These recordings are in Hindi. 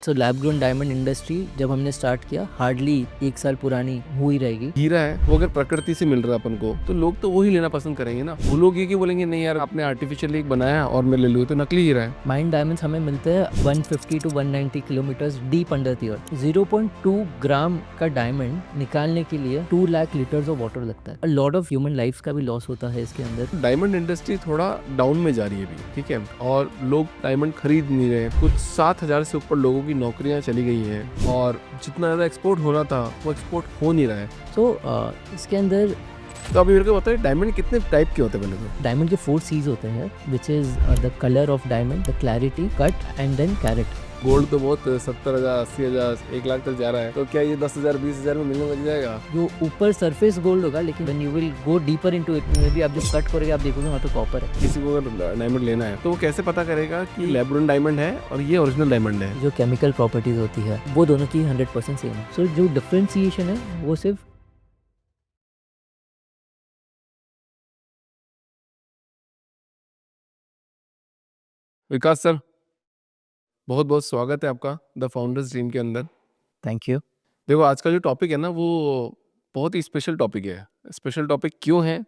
सो लैब ग्रोन डायमंड इंडस्ट्री जब हमने स्टार्ट किया हार्डली 1 साल पुरानी हुई रहेगी। हीरा है वो अगर प्रकृति से मिल रहा है अपन को तो लोग तो वही लेना पसंद करेंगे ना। वो लोग ये कि बोलेंगे नहीं यार आपने आर्टिफिशियली एक बनाया और मैं ले लूँ, तो नकली हीरा है। माइन डायमंड्स हमें मिलते हैं 150 to 190 kilometre deep under the earth. 0.2 gram का डायमंड निकालने के लिए 2 लाख लीटर्स ऑफ वाटर लगता है। लॉट ऑफ ह्यूमन लाइफ का भी लॉस होता है इसके अंदर। डायमंड इंडस्ट्री थोड़ा डाउन में जा रही है अभी, ठीक है, और लोग डायमंड खरीद नहीं रहे। कुछ 7,000 से ऊपर लोगों की नौकरियां चली गई हैं और जितना ज़्यादा एक्सपोर्ट होना था वो एक्सपोर्ट हो नहीं रहा है। सो इसके अंदर तो अभी मेरे को बताइए डायमंड कितने टाइप के होते हैं पहले तो? डायमंड के 4 सीज होते हैं which is the colour of diamond, the clarity, cut and then carat. Gold तो बहुत 70,000, 80,000, 1 लाख तक जा रहा है, तो क्या ये 10,000, 20,000 में मिलने लग जाएगा? जो ऊपर सरफेस गोल्ड होगा, लेकिन when you will go deeper into it may be आप जब कट करोगे आप देखोगे वहाँ पे कॉपर है। किसी को अगर डायमंड लेना है तो वो कैसे पता करेगा कि लैब ग्रोन डायमंड है और ये ओरिजिनल डायमंड है? जो केमिकल प्रॉपर्टीज होती है वो दोनों की 100% सेम है। सो जो डिफ्रेंसिएशन है वो सिर्फ विकास सर, बहुत बहुत स्वागत है आपका द फाउंडर्स टीम के अंदर। Thank you. देखो आज का जो टॉपिक है ना वो बहुत ही स्पेशल टॉपिक है। स्पेशल टॉपिक क्यों है,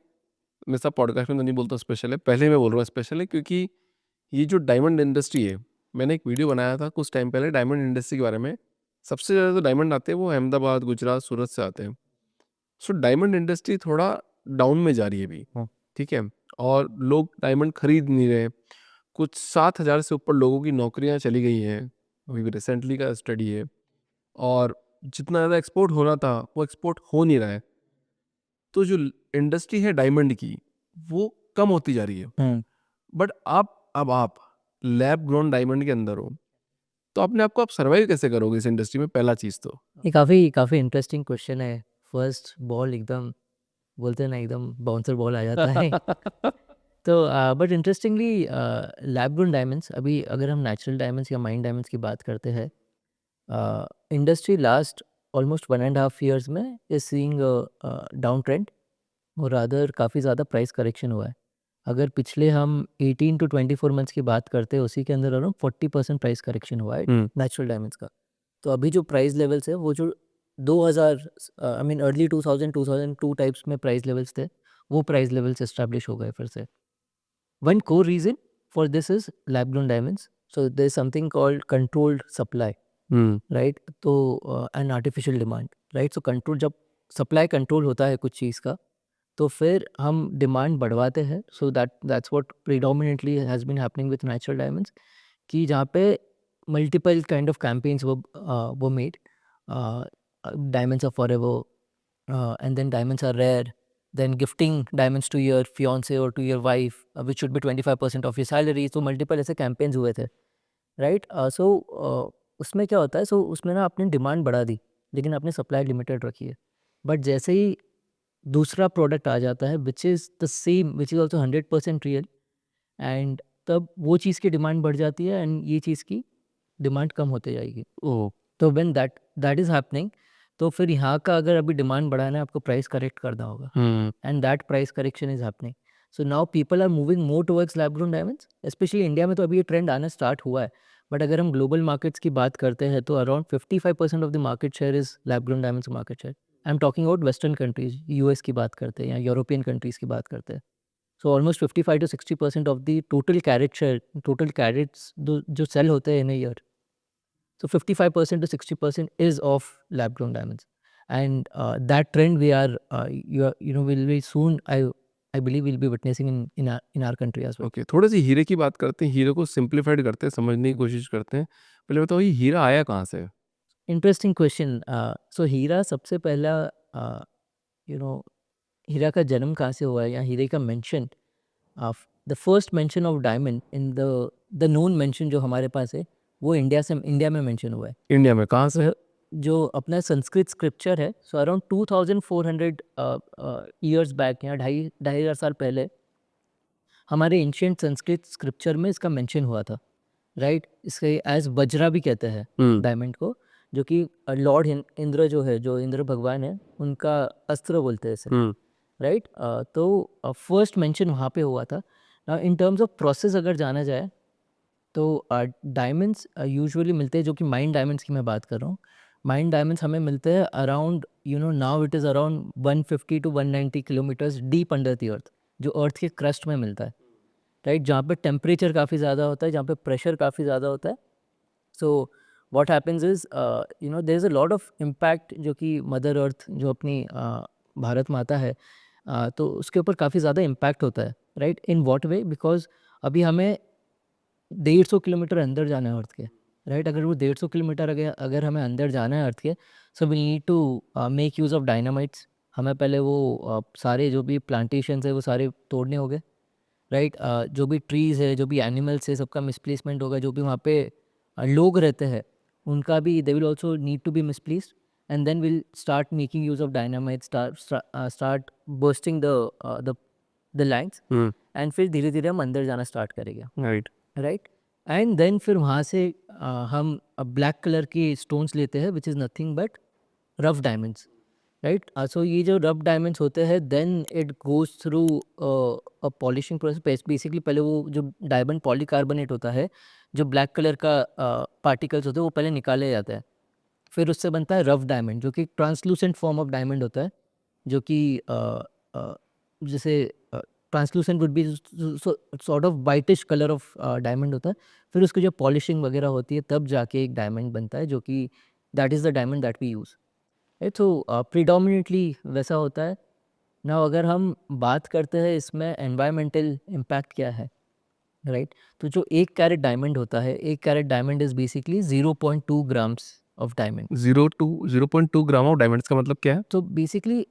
मैं सब पॉडकास्ट में तो नहीं बोलता स्पेशल है, पहले मैं बोल रहा हूँ स्पेशल है क्योंकि ये जो डायमंड इंडस्ट्री है, मैंने एक वीडियो बनाया था कुछ टाइम पहले डायमंड इंडस्ट्री के बारे में। सबसे ज़्यादा जो डायमंड आते हैं वो अहमदाबाद, गुजरात, सूरत से आते हैं। सो डायमंड इंडस्ट्री थोड़ा डाउन में जा रही है अभी, ठीक है, और लोग डायमंड खरीद नहीं रहे। कुछ 7,000 से ऊपर लोगों की नौकरियां चली गई हैं, अभी रिसेंटली का स्टडी है, और जितना ज़्यादा एक्सपोर्ट होना था वो एक्सपोर्ट हो नहीं रहा है। तो जो इंडस्ट्री है डायमंड की वो कम होती जा रही है। बट अब आप लैब ग्रोन डायमंड के अंदर हो, तो अपने आप को आप सर्वाइव कैसे करोगे इस इंडस्ट्री में? पहला चीज़ तो ये काफ़ी इंटरेस्टिंग क्वेश्चन है। फर्स्ट बॉल एकदम बोलते हैं ना, एकदम बाउंसर बॉल आ जाता है। तो but interestingly lab grown diamonds, अभी अगर हम नेचुरल डायमंड्स या माइन डायमंड्स की बात करते हैं, इंडस्ट्री लास्ट ऑलमोस्ट 1.5 ईयर्स में इज सीइंग डाउन ट्रेंड और रादर काफ़ी ज़्यादा प्राइस करेक्शन हुआ है। अगर पिछले हम 18 टू 24 मंथ्स की बात करते हैं उसी के अंदर अराउंड 40% प्राइस करेक्शन हुआ है नेचुरल डायमंड्स का। तो अभी जो प्राइस लेवल्स है वो जो 2000 आई मीन अर्ली 2002 टाइप्स में प्राइस लेवल्स थे, वो प्राइस लेवल्स एस्टैब्लिश हो गए फिर से। One core reason for this is lab grown diamonds. So there is something called controlled supply, right? तो an artificial demand, right? So control, जब सप्लाई कंट्रोल होता है कुछ चीज़ का तो फिर हम डिमांड बढ़वाते हैं। So that's what predominantly has been happening with natural diamonds, कि जहाँ पे मल्टीपल काइंड ऑफ कैंपेन्स वो made. Diamonds are forever and then diamonds are rare, then gifting diamonds to your fiance or to your wife, which should be 25% of your salary. So multiple ऐसे campaigns हुए थे, राइट? सो उसमें क्या होता है, सो उसमें ना आपने डिमांड बढ़ा दी लेकिन आपने सप्लाई लिमिटेड रखी है। बट जैसे ही दूसरा प्रोडक्ट आ जाता है विच is the same, which is also 100% real, and तब वो चीज़ की डिमांड बढ़ जाती है एंड ये चीज़ की डिमांड कम होते जाएगी। ओह, तो व्हेन दैट इज़ हैपनिंग, तो फिर यहाँ का अगर अभी डिमांड बढ़ाना है आपको प्राइस करेक्ट करना होगा, and that price correction is happening. So now people are moving more towards lab grown diamonds. Specially India में तो अभी ये ट्रेंड आना स्टार्ट हुआ है, बट अगर हम ग्लोबल मार्केट्स की बात करते हैं तो around 55% of the market share is lab grown diamonds market share. I am talking about western countries, US की बात करते हैं या यूरोपियन कंट्रीज़ की बात करते हैं। So almost 55 to 60% of the total carat share, total carats जो सेल होते हैं in a year, so 55% to 60% is of lab grown diamonds, and that trend we are will be soon, I believe we'll be witnessing in our country as well. Okay, थोड़े से हीरे की बात करते हैं। हीरे को सिंप्लीफाइड करते हैं, समझने की कोशिश करते हैं। पहले बताओ ये हीरा आया कहाँ से? Interesting question. So हीरा सबसे पहला, you know हीरा का जन्म कहाँ से हुआ है या हीरे का mention, the first mention of diamond in the known mention जो हमारे पास है वो इंडिया में मेंशन हुआ है। इंडिया में कहाँ से? जो अपना संस्कृत स्क्रिप्चर है, सो अराउंड 2400 ईयर्स बैक या ढाई ढाई हजार साल पहले हमारे एंशियंट संस्कृत स्क्रिप्चर में इसका मेंशन हुआ था, राइट? इसके एज वज्रा भी कहते हैं डायमंड को, जो कि लॉर्ड इंद्र जो है, जो इंद्र भगवान है, उनका अस्त्र बोलते हैं इसे, राइट? तो फर्स्ट मेंशन वहाँ पे हुआ था। इन टर्म्स ऑफ प्रोसेस अगर जाना जाए तो डायमंड्स यूजुअली मिलते हैं, जो कि माइन डायमंड्स की मैं बात कर रहा हूँ। माइन डायमंड्स हमें मिलते हैं around now it is around 150 to 190 kilometres deep under the earth, जो अर्थ के क्रस्ट में मिलता है, राइट, जहाँ पे टेम्परेचर काफ़ी ज़्यादा होता है, जहाँ पे प्रेशर काफ़ी ज़्यादा होता है। So what happens is there is a lot of impact, जो कि मदर अर्थ जो अपनी भारत माता है, तो उसके ऊपर काफ़ी ज़्यादा इम्पैक्ट होता है, right. In what way? Because अभी हमें 150 किलोमीटर अंदर जाना है अर्थ के, राइट। अगर वो 150 किलोमीटर अगर हमें अंदर जाना है अर्थ के, so we need to make use of dynamites. हमें पहले वो सारे जो भी प्लांटेशंस है वो सारे तोड़ने होंगे, राइट। जो भी ट्रीज़ है, जो भी एनिमल्स है, सबका मिसप्लेसमेंट होगा। जो भी वहाँ पे लोग रहते हैं, उनका भी they will also need to be misplaced, and then will start making use of dynamite, start bursting the lines, and फिर धीरे धीरे हम अंदर जाना स्टार्ट करेंगे, राइट। राइट। एंड देन फिर वहाँ से हम ब्लैक कलर की स्टोन्स लेते हैं, which is nothing but rough diamonds, right. So ये जो रफ डायमंड्स होते हैं, then it goes through a polishing process. Basically पहले वो जो डायमंड पॉलीकार्बोनेट होता है, जो ब्लैक कलर का पार्टिकल्स होते हैं, वो पहले निकाले जाते हैं। फिर उससे बनता है रफ डायमंड, जो कि ट्रांसलूसेंट फॉर्म ऑफ डायमंड होता है, जो कि जैसे translucent would be sort of whitish colour of diamond होता है। फिर उसकी जो पॉलिशिंग वगैरह होती है, तब जाके एक डायमंड बनता है, जो कि that is the diamond that we use. तो प्रीडोमिनेटली वैसा होता है। नाउ अगर हम बात करते हैं इसमें एनवायरमेंटल इम्पैक्ट क्या है, राइट। तो जो 1 कैरेट डायमंड होता है, 1 carat diamond is basically 0.2 grams of diamond. 0.2 gram of diamonds का मतलब क्या है? तो बेसिकली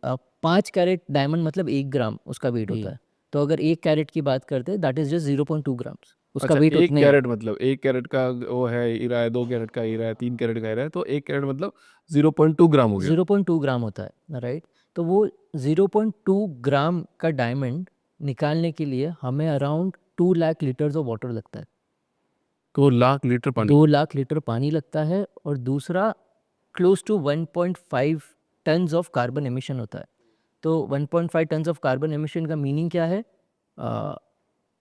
5 कैरेट डायमंड मतलब 1 ग्राम उसका वेट होता है। तो अगर 1 कैरेट की बात करते हैं, दैट इज़ जस्ट 0.2 ग्राम्स, उसका अच्छा, वेट 1 उतने ही है। कैरेट मतलब 1 कैरेट का वो है हीरा है, 2 कैरेट का हीरा है, 3 कैरेट का हीरा है, तो 1 कैरेट मतलब 0.2 ग्राम हो गया। 0.2 ग्राम होता है, राइट। तो वो 0.2 ग्राम का डायमंड निकालने के लिए हमें around 2 lakh litres of water लगता है। 2 लाख लीटर पानी। 2 लाख लीटर पानी लगता है, और दूसरा close to 1.5 tons of carbon emission होता है। तो 1.5 टन्स ऑफ कार्बन एमिशन का मीनिंग क्या है?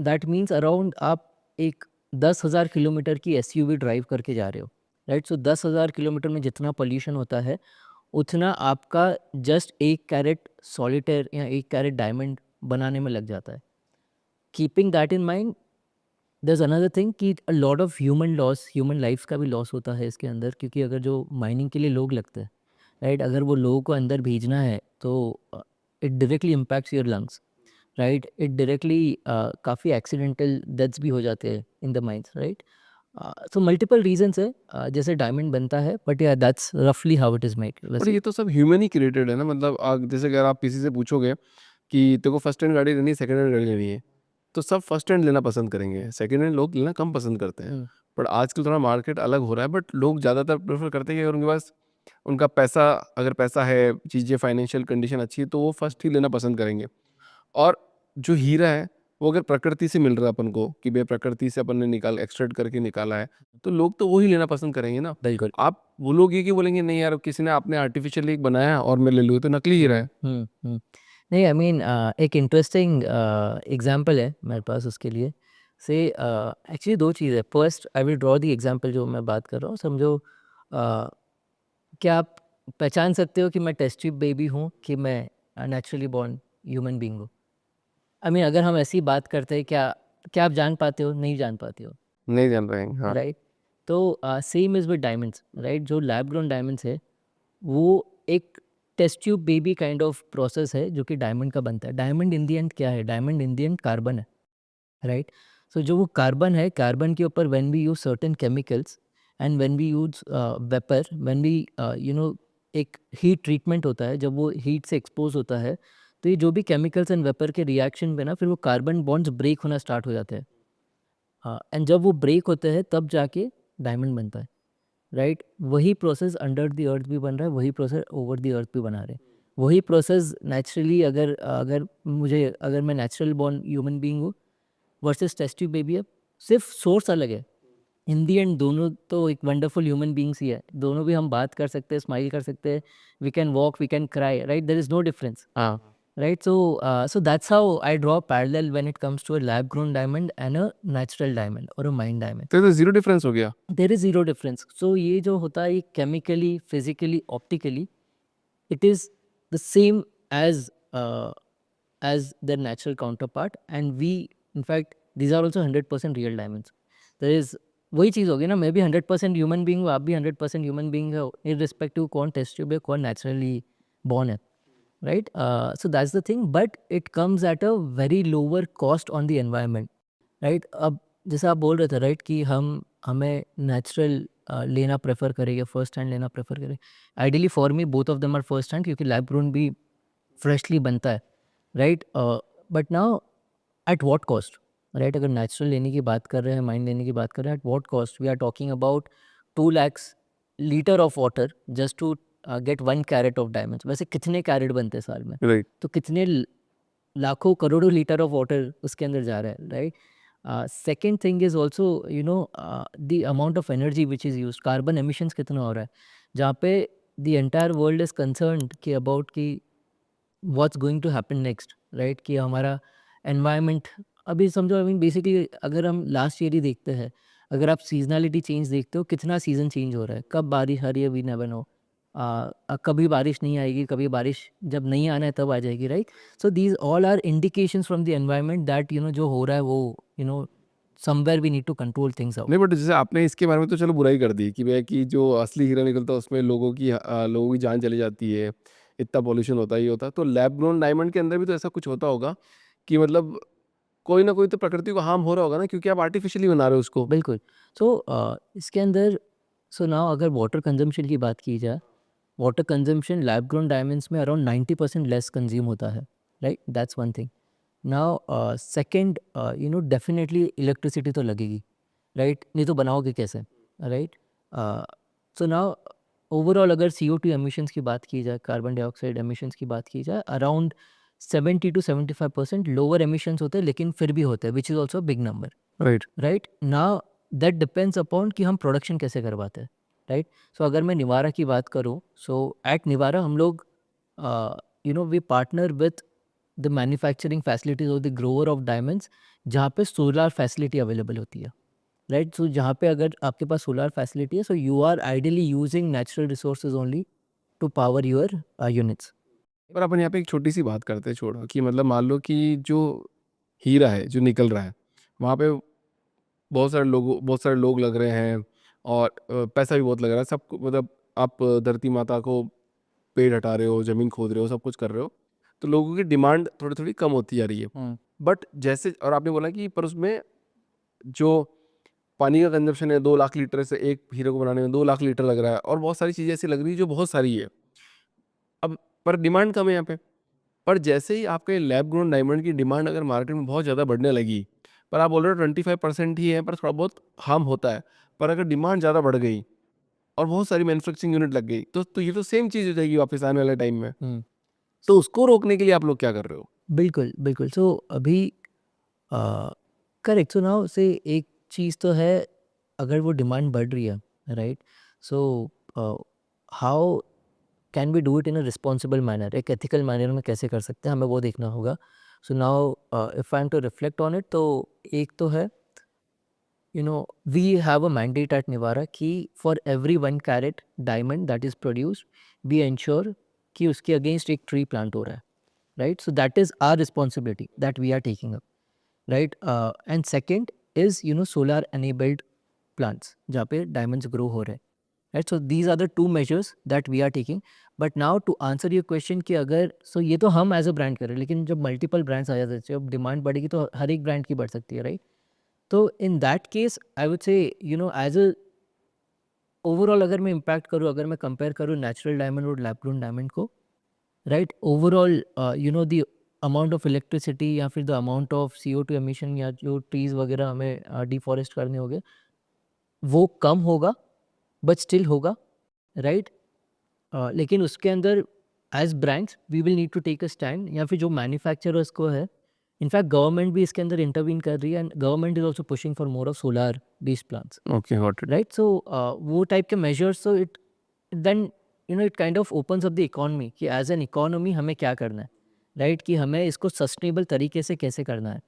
दैट मीन्स अराउंड आप एक 10,000 किलोमीटर की एसयूवी ड्राइव करके जा रहे हो, राइट। सो 10,000 किलोमीटर में जितना पोल्यूशन होता है, उतना आपका जस्ट 1 कैरेट सॉलिटेयर या 1 कैरेट डायमंड बनाने में लग जाता है। Keeping that in mind, there is another thing कि a lot of human loss, human lifes का भी लॉस होता है इसके अंदर, क्योंकि अगर जो माइनिंग के लिए लोग लगते हैं, राइट, अगर वो लोगों को अंदर भेजना है, तो it directly impacts your lungs, right. It directly काफ़ी एक्सीडेंटल डेथ्स भी हो जाते हैं in the mines, right. So multiple reasons है जैसे डायमंड बनता है, बट या दैट्स रफली हाउ इट इज़ मेड और वैसे। ये तो सब ह्यूमन ही क्रिएटेड है ना, मतलब जैसे अगर आप किसी से पूछोगे कि तेरे को फर्स्ट हैंड गाड़ी लेनी है, सेकंड हैंड गाड़ी लेनी है, तो सब फर्स्ट हैंड लेना पसंद करेंगे, सेकंड हैंड लोग लेना कम पसंद करते हैं। हम्म, बट आजकल थोड़ा मार्केट अलग हो रहा है, बट लोग ज़्यादातर प्रेफर करते हैं कि अगर उनके पास उनका पैसा, अगर पैसा है, चीज़ें फाइनेंशियल कंडीशन अच्छी है, तो वो फर्स्ट ही लेना पसंद करेंगे। और जो हीरा है, वो अगर प्रकृति से मिल रहा है अपन को कि भाई प्रकृति से अपन ने एक्सट्रैक्ट करके निकाला है, तो लोग तो वही लेना पसंद करेंगे ना। बिल्कुल। आप बोलोगे कि बोलेंगे नहीं यार, किसी ने आपने आर्टिफिशियली एक बनाया और मैं ले लूँ, तो नकली हीरा है। नहीं, आई मीन एक इंटरेस्टिंग एग्जांपल है मेरे पास उसके लिए। से एक्चुअली 2 चीज़ है। First I will draw the example जो मैं बात कर रहा हूँ, समझो। क्या आप पहचान सकते हो कि मैं टेस्ट ट्यूब बेबी हूँ कि मैं नेचुरली बॉर्न ह्यूमन बीइंग हूँ? आई मीन अगर हम ऐसी बात करते हैं, क्या क्या आप जान पाते हो? नहीं जान पाते हो, नहीं जान रहे हैं, हाँ। राइट। तो same is with diamonds, right. जो लैब ग्रोन डायमंड्स है, वो एक test tube baby kind of process है, जो कि डायमंड का बनता है। डायमंड इन द एंड क्या है? Diamond in the end carbon है, राइट। सो जो वो कार्बन है, कार्बन के ऊपर when we use certain chemicals, and when we use vapour, when we एक हीट ट्रीटमेंट होता है, जब वो हीट से एक्सपोज होता है, तो ये जो भी केमिकल्स एंड वेपर के रिएक्शन में ना, फिर वो कार्बन बॉन्ड्स ब्रेक होना स्टार्ट हो जाते हैं। हाँ, एंड जब वो ब्रेक होते हैं, तब जाके डायमंड बनता है, राइट। वही प्रोसेस अंडर द अर्थ भी बन रहा है, वही प्रोसेस ओवर द अर्थ भी बना रहे हैं। वही प्रोसेस नेचुरली, अगर अगर मैं नेचुरल बॉर्न ह्यूमन बीइंग हूँ वर्सेस टेस्ट ट्यूब बेबी है, सिर्फ सोर्स अलग है। इन दी एंड दोनों तो एक वंडरफुल ह्यूमन बीइंग्स ही है। दोनों भी हम बात कर सकते हैं, स्माइल कर सकते हैं, we can walk, we can cry, right. There is no difference. हाँ। right? So that's how I draw a parallel when it comes to a lab grown diamond and a natural diamond or a mine diamond. तो ये तो ज़ीरो डिफरेंस हो गया। There is zero difference. So ये जो होता है, ये chemically, physically, optically, it is the same as their natural counterpart, and we, in fact, these are also 100% real diamonds. There is वही चीज़ होगी ना, मैं भी 100% ह्यूमन बींग हूँ, आप भी 100% ह्यूमन बींग हो, irrespective कौन टेस्ट ट्यूब है, कौन नेचुरली बॉर्न है, right? So that's the thing, but it comes at a very lower cost on the environment, right? अब जैसा आप बोल रहे थे, right, कि हमें नेचुरल लेना प्रेफर करेंगे, फर्स्ट हैंड लेना प्रेफर करें। Ideally for me both of them are first hand, क्योंकि लैब ग्रोन भी फ्रेशली बनता है, right? But now at what cost, right? अगर नेचुरल लेने की बात कर रहे हैं, माइन लेने की बात कर रहे हैं, at what cost? We are talking about 2 lakhs litre of water just to get 1 carat of diamonds. वैसे कितने कैरेट बनते हैं साल में? राइट। तो कितने लाखों करोड़ों लीटर ऑफ वाटर उसके अंदर जा रहा है, right? Second thing is also the amount of energy which is use, carbon emissions कितना हो रहा है, जहाँ पे the entire world is concerned कि अबाउट कि what's going to happen next, right? कि हमारा एनवायरनमेंट अभी समझो, आई मीन बेसिकली अगर हम लास्ट ईयर ही देखते हैं, अगर आप सीजनलिटी चेंज देखते हो, कितना सीज़न चेंज हो रहा है, कब बारिश आ रही है, वी नेवर नो। कभी बारिश नहीं आएगी, कभी बारिश जब नहीं आना है तब आ जाएगी, right? So these all are indications from the environment that जो हो रहा है वो somewhere we need to control things out. नहीं, बट जैसे आपने इसके बारे में तो चलो बुराई कर दी कि भैया कि जो असली हीरा निकलता है उसमें लोगों की जान चली जाती है, इतना पॉल्यूशन होता है, ये होता है। तो लैब ग्रोन डायमंड के अंदर भी तो ऐसा कुछ होता होगा कि मतलब कोई ना कोई तो प्रकृति को हार्म हो रहा होगा ना, क्योंकि आप आर्टिफिशियली बना रहे हो उसको। बिल्कुल। सो इसके अंदर, सो नाउ अगर वाटर कंजम्पशन की बात की जाए, water consumption lab grown diamonds में अराउंड 90% लेस कंज्यूम होता है, right? That's one thing. Now second, definitely electricity तो लगेगी, राइट? नहीं तो बनाओगे कैसे, राइट? सो नाउ ओवरऑल अगर CO2 एमिशंस की बात की जाए, कार्बन डाइऑक्साइड एमिशंस की बात की जाए, अराउंड 70 to 75% लोअर एमिशंस होते हैं, लेकिन फिर भी होते हैं, which is also big number, right. Right? Now that depends upon कि हम प्रोडक्शन कैसे करवाते हैं, राइट? सो अगर मैं निवारा की बात करूँ, सो एट निवारा हम लोग we partner with the manufacturing facilities of the grower of diamonds, जहाँ पे सोलर फैसिलिटी अवेलेबल होती है, राइट? सो जहाँ पे अगर आपके पास सोलर फैसिलिटी है, so you are ideally using natural resources only to power your units. पर अपन यहाँ पे एक छोटी सी बात करते हैं, छोड़ो कि मतलब मान लो कि जो हीरा है जो निकल रहा है, वहाँ पे बहुत सारे लोग लग रहे हैं और पैसा भी बहुत लग रहा है, सब मतलब आप धरती माता को पेड़ हटा रहे हो, ज़मीन खोद रहे हो, सब कुछ कर रहे हो, तो लोगों की डिमांड थोड़ी-थोड़ी कम होती जा रही है। बट जैसे और आपने बोला कि पर उसमें जो पानी का कंज़म्पशन है 2 लाख लीटर से एक हीरे को बनाने में 2 लाख लीटर लग रहा है और बहुत सारी चीज़ें ऐसी लग रही है जो बहुत सारी है। अब पर डिमांड कम है यहाँ पे। पर जैसे ही आपके लैब ग्रोन डायमंड की डिमांड अगर मार्केट में बहुत ज़्यादा बढ़ने लगी, पर आप बोल रहे हो 25% ही है, पर थोड़ा बहुत हार्म होता है। पर अगर डिमांड ज़्यादा बढ़ गई और बहुत सारी मैन्युफैक्चरिंग यूनिट लग गई, तो ये तो सेम चीज़ हो जाएगी वापस आने वाले टाइम में। तो उसको रोकने के लिए आप लोग क्या कर रहे हो? बिल्कुल, बिल्कुल। सो अभी करेक्ट, सो नाउ से एक चीज़ तो है, अगर वो डिमांड बढ़ रही है, right? So how can we do it in a responsible manner, एक एथिकल मैनर में कैसे कर सकते हैं, हमें वो देखना होगा। So now if I am to reflect on it, तो एक तो है, we have a mandate at Nivara कि for every 1 carat diamond that is produced, we ensure कि उसके अगेंस्ट एक ट्री प्लांट हो रहा है, right? So that is our responsibility that we are taking up, right? And second is solar enabled plants जहाँ पे डायमंड्स ग्रो हो रहे हैं, right? So these are the 2 measures that we are taking. But now to answer your question कि अगर ये तो हम एज अ ब्रांड कर रहे हैं, लेकिन जब मल्टीपल ब्रांड्स आ जाते हैं, जब डिमांड बढ़ेगी तो हर एक ब्रांड की बढ़ सकती है, राइट? तो in that case I would say as a overall अगर मैं इम्पैक्ट करूँ, अगर मैं कंपेयर करूँ नेचुरल डायमंड और लैब ग्रोन डायमंड को, right? Overall the amount of electricity या फिर the amount of CO2 emission, या जो ट्रीज वगैरह हमें डिफॉरेस्ट करने होंगे, वो कम होगा, बट स्टिल होगा, राइट? लेकिन उसके अंदर as brands we will need to take a stand, या फिर जो मैन्युफैक्चरर्स को है, इनफैक्ट गवर्नमेंट भी इसके अंदर इंटरवीन कर रही है, and government is also pushing for more of solar based plants, okay, got it. Right? So वो टाइप के measures, so it then it kind of opens up the economy कि एज एन इकोनॉमी हमें क्या करना है, राइट, कि हमें इसको सस्टेनेबल तरीके से कैसे करना है,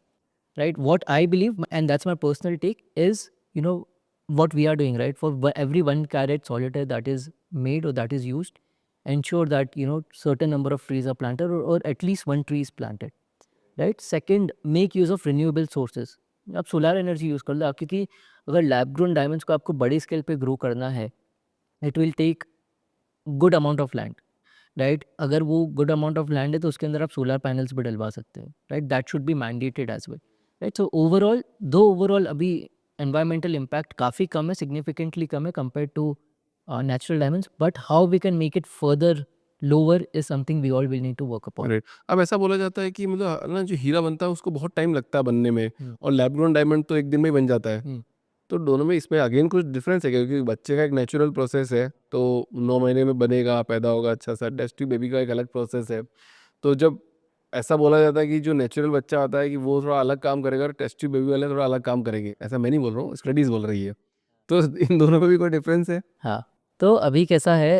right. What I believe and that's my personal take is, you know, what we are doing, right, for every 1 carat solitaire that is made or that is used, ensure that, certain number of trees are planted, or at least one tree is planted, right. Second, make use of renewable sources. आप सोलर एनर्जी यूज़ कर लो आप, क्योंकि अगर लैब ग्रोन डायमंड्स को आपको बड़ी स्केल पे ग्रो करना है, it will take good amount of land, right. अगर वो गुड अमाउंट ऑफ लैंड है तो उसके अंदर आप सोलर पैनल्स भी डलवा सकते हो, right. That should be mandated as well, right. So overall अभी एनवायरमेंटल इम्पैक्ट काफ़ी कम है, सिग्निफिकेंटली कम है compare to natural diamonds, but how we can make it further lower is something we all will need to work upon. Right. अब ऐसा बोला जाता है कि मतलब ना जो हीरा बनता है उसको बहुत टाइम लगता है बनने में, हम्म, और लैब ग्रोन डायमंड तो एक दिन में ही बन जाता है। हम्म। तो दोनों में इसमें अगेन कुछ डिफरेंस है क्या? क्योंकि बच्चे का एक नेचुरल प्रोसेस है, तो 9 महीने में बनेगा, पैदा होगा अच्छा सा। टेस्ट ट्यूब बेबी का एक अलग प्रोसेस है। तो जब ऐसा बोला जाता है कि जो नेचुरल बच्चा आता है कि वो थोड़ा अलग काम करेगा और टेस्ट ट्यूब बेबी वाले थोड़ा अलग काम करेंगे, ऐसा मैं नहीं बोल रहा हूँ, स्टडीज बोल रही है। तो इन दोनों में भी कोई डिफरेंस है? हाँ, तो अभी कैसा है,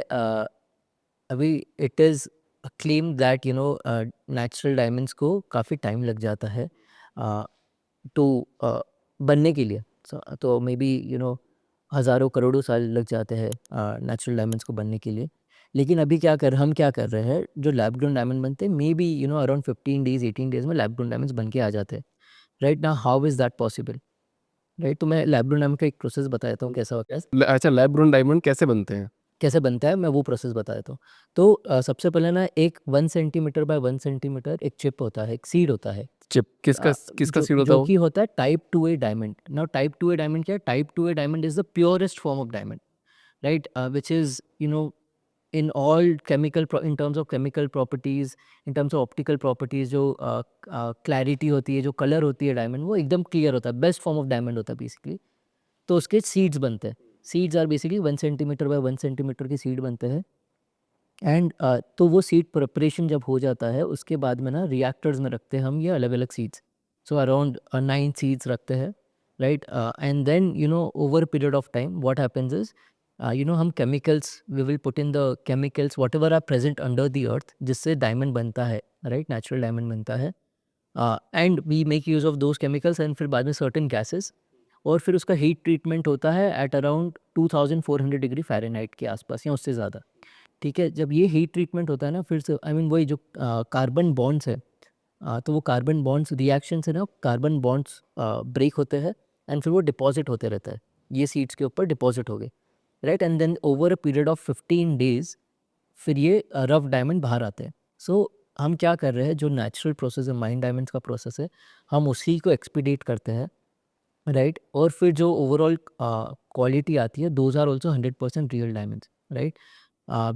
अभी it is claim that, natural diamonds को काफ़ी टाइम लग जाता है टू बनने के लिए। तो मे बी, हज़ारों करोड़ों साल लग जाते हैं नेचुरल डायमंड्स को बनने के लिए। लेकिन अभी हम क्या कर रहे हैं, जो लैब ग्रोन डायमंड बनते हैं, मे बी, अराउंड 15 डेज 18 डेज में लैब ग्रोन डायमंड्स बन के आ जाते हैं, राइट। ना how is that possible, right. तो मैं लैब ग्रोन डायमंड का एक प्रोसेस बता देता हूँ कैसा होता है, अच्छा, लैब ग्रोन डायमंड कैसे बनते हैं? कैसे बनता है, मैं वो प्रोसेस बता देता हूँ। तो सबसे पहले ना, एक 1 सेंटीमीटर बाय 1 सेंटीमीटर एक चिप होता है, एक सीड होता है, चिप किसका किसका सीड होता जो है वो? कि होता है type 2A diamond. Now type 2A diamond क्या है? Type 2A diamond is the purest form of diamond, right, which is, in all in terms of chemical properties, in terms of optical properties, जो clarity होती है, जो color होती है डायमंड, वो एकदम clear होता है, बेस्ट फॉर्म ऑफ डायमंड होता है बेसिकली। तो उसके सीड्स बनते हैं। Seeds are basically 1 centimetre by 1 centimetre के सीड बनते हैं। एंड तो वो सीड प्रिपरेशन जब हो जाता है, उसके बाद में ना रिएक्टर्स में रखते हैं हम ये अलग अलग सीड्स। सो अराउंड 9 सीड्स रखते हैं, right. And then, over period of time what happens is, हम chemicals, we will put in the chemicals whatever are present under the earth, जिससे डायमंड बनता है, राइट, नेचुरल डायमंड बनता है। And we make use of those chemicals, and फिर बाद में सर्टेन गैसेस, और फिर उसका हीट ट्रीटमेंट होता है एट अराउंड 2400 डिग्री फ़ारेनहाइट के आसपास या उससे ज़्यादा, ठीक है। जब ये हीट ट्रीटमेंट होता है ना, फिर से आई मीन वही जो कार्बन बॉन्ड्स है, तो वो कार्बन बॉन्ड्स रिएक्शन से ना कार्बन बॉन्ड्स ब्रेक होते हैं, एंड फिर वो डिपॉजिट होते रहता है, ये सीड्स के ऊपर डिपॉजिट हो गए, right. And then over a period of 15 days फिर ये रफ डायमंड बाहर आते हैं। सो हम क्या कर रहे हैं, जो नेचुरल प्रोसेस है, माइन डायमंड्स का प्रोसेस है, हम उसी को एक्सपीडिएट करते हैं, राइट। और फिर जो ओवरऑल क्वालिटी आती है, those are also 100% real diamonds, right,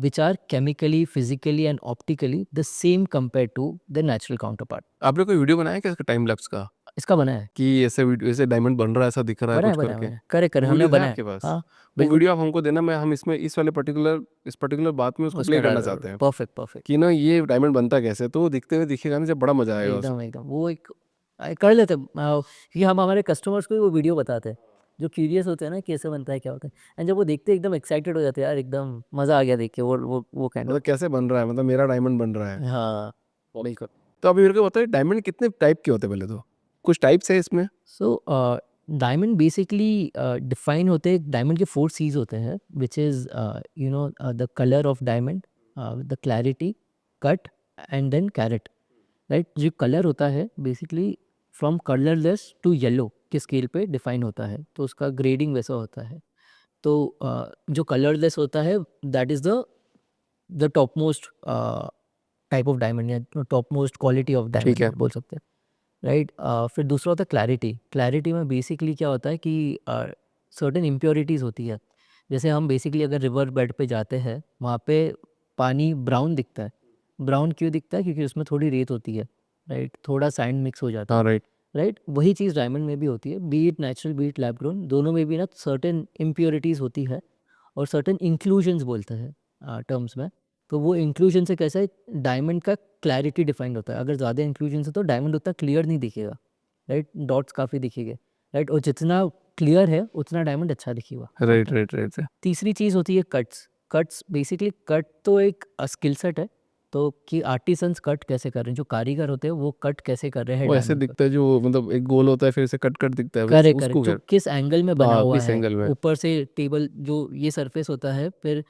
which are chemically, physically and optically the same compared to the natural counterpart. आपने कोई वीडियो बनाया क्या इसका टाइम लैप्स का, इसका बना है, कि ऐसे वीडियो ऐसे डायमंड बन रहा है, ऐसा दिख रहा है बना है, कुछ बना है, करके? बना है, करे वो हमने वीडियो है बना है। आपके पास? हाँ, वो बिल्कुल। वीडियो आप हमको देना, मैं हम इसमें इस पर्टिकुलर बात में उसको उसका प्ले करना चाहते हैं परफेक्ट, परफेक्ट, कि ना ये डायमंड बनता कैसे, तो वो दिखते हुए दिखेगा ना, जब बड़ा मजा आएगा एकदम एकदम वो एक कर लेते हैं, क्योंकि हम हमारे कस्टमर्स को भी वो वीडियो बताते हैं, जो क्यूरियस होते हैं ना कैसे बनता है, क्या होता है, एंड जब वो देखते हैं एकदम एक्साइटेड हो जाते हैं, यार एकदम मज़ा आ गया देख के, वो काइंड मतलब ऑफ। कैसे बन रहा है, मतलब मेरा डायमंड बन रहा है। हाँ, बिल्कुल। तो अभी मेरे को बताइए, डायमंड कितने टाइप के होते हैं? पहले तो कुछ टाइप्स है इसमें? सो डायमंड बेसिकली डिफाइन होते हैं, डायमंड के 4 सीज होते हैं, which is the colour of diamond, the clarity, cut and then carat, right. जो कलर होता है basically from colourless to yellow के स्केल पे डिफाइन होता है, तो उसका ग्रेडिंग वैसा होता है। तो जो कलरलेस होता है, that is the top most type of diamond, या टॉप मोस्ट क्वालिटी ऑफ ठीक डायमंड है। बोल सकते हैं, राइट। फिर दूसरा होता है क्लैरिटी। क्लैरिटी में बेसिकली क्या होता है कि सर्टेन इम्प्योरिटीज़ होती है, जैसे हम बेसिकली अगर रिवर बेड पे जाते हैं, वहाँ पे पानी ब्राउन दिखता है। ब्राउन क्यों दिखता है? क्योंकि उसमें थोड़ी रेत होती है, राइट, थोड़ा सैंड मिक्स हो जाता हाँ, है, राइट। राइट। वही चीज़ डायमंड में भी होती है, B it natural B it lab grown, दोनों में भी ना सर्टेन इम्प्योरिटीज़ होती है, और सर्टेन इंक्लूजन्स बोलते हैं टर्म्स में। तो वो इंक्लूजन से कैसा है, डायमंड का क्लैरिटी डिफाइंड होता है। अगर ज़्यादा इंक्लूजन है तो डायमंड उतना क्लियर नहीं दिखेगा, राइट, डॉट्स काफ़ी दिखेंगे, राइट, और जितना क्लियर है उतना डायमंड अच्छा दिखेगा। Right, right, right. तीसरी चीज़ होती है कट्स। कट्स बेसिकली, कट तो एक स्किल सेट है, तो कि आर्टिसंस कट कैसे कर रहे हैं, जो कारीगर होते हैं वो कट कैसे कर रहे हैं वो ऐसे डायमंड को। दिखता है जो मतलब एक गोल होता है फिर से कट कट दिखता है करेक्ट उसको करेक्ट, जो क्या? किस एंगल में बना हाँ, हुआ किस है, एंगल में? ऊपर से टेबल जो ये सरफेस होता है, फिर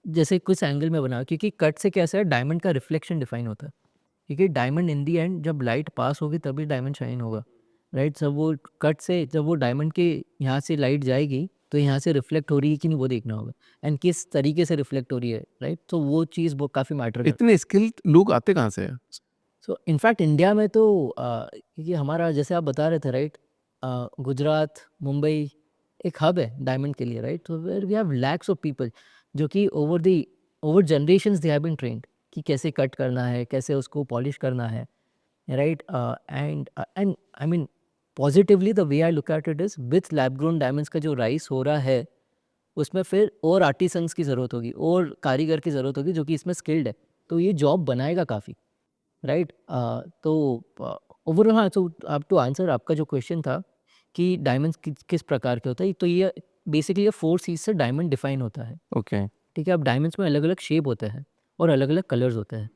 जैसे किस एंगल में बना हुआ है, क्योंकि कट से कैसा है डायमंड का रिफ्लेक्शन डिफाइन होता है, क्योंकि डायमंड इन दी एंड जब लाइट पास होगी तभी डायमंड शाइन होगा, राइट। सब वो कट से जब वो डायमंड के यहाँ से लाइट जाएगी तो यहाँ से रिफ्लेक्ट हो रही है कि नहीं वो देखना होगा, एंड किस तरीके से रिफ्लेक्ट हो रही है, राइट। तो वो चीज़ वो काफ़ी मैटर करती है। इतने स्किल्ड लोग आते कहाँ से हैं? सो इनफैक्ट इंडिया में तो क्योंकि हमारा जैसे आप बता रहे थे, राइट, गुजरात, मुंबई एक हब है डायमंड के लिए, राइट। तो where we have lakhs of people जो कि over generations they have been trained कि कैसे कट करना है, कैसे उसको पॉलिश करना है, right. And I mean positively the way I look at it is with lab grown diamonds का जो राइस हो रहा है, उसमें फिर और आर्टिसंस की ज़रूरत होगी और कारीगर की ज़रूरत होगी जो कि इसमें स्किल्ड है, तो ये जॉब बनाएगा काफ़ी, राइट। तो ओवरऑल हाँ, तो आप टू आंसर आपका जो क्वेश्चन था कि डायमंड्स किस प्रकार के होता है, तो ये बेसिकली ये 4 चीज़ से डायमंड डिफाइन होता है, ओके। ठीक है। अब डायमंड्स में अलग अलग शेप होते हैं और अलग अलग कलर्स होते हैं।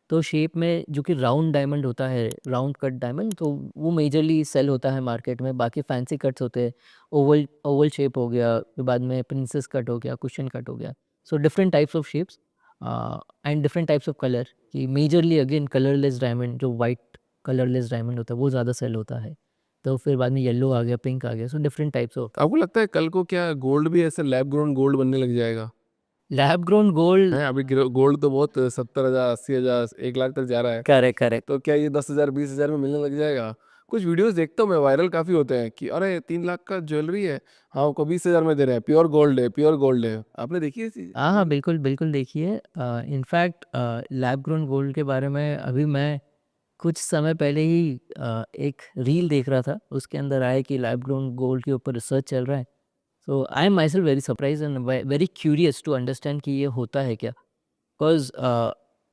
तो शेप में जो कि राउंड डायमंड होता है, राउंड कट डायमंड, तो वो मेजरली सेल होता है मार्केट में। बाकी फैंसी कट्स होते हैं, ओवल ओवल शेप हो गया, फिर बाद में प्रिंसेस कट हो गया, कुशन कट हो गया। So different types of shapes and different types of colour, कि मेजरली अगेन कलरलेस डायमंड, जो वाइट कलरलेस डायमंड होता है वो ज़्यादा सेल होता है। तो फिर बाद में येलो आ गया, पिंक आ गया, सो डिफरेंट टाइप्स ऑफ। तो आपको लगता है कल को क्या गोल्ड भी ऐसे लैब ग्रोन गोल्ड बनने लग जाएगा? Lab grown gold. है अभी गोल्ड तो बहुत 70,000 80,000 1 लाख तक जा रहा है। Correct correct. तो क्या ये 10,000 20,000 में मिलने लग जाएगा? कुछ वीडियोस देखता हूँ मैं, वायरल काफी होते हैं कि अरे 3 लाख का ज्वेलरी है, हाँ को 20,000 में दे रहे हैं, प्योर गोल्ड है, प्योर गोल्ड है। आपने देखी है हाँ हाँ, वीडियो? बिल्कुल बिल्कुल, देखिए इनफैक्ट लैब ग्रोन गोल्ड के बारे में अभी मैं कुछ समय पहले ही एक रील देख रहा था, उसके अंदर आया कि लैब ग्रोन गोल्ड के ऊपर रिसर्च चल रहा है। So I am myself very surprise and very curious to understand कि ये होता है क्या, बिकॉज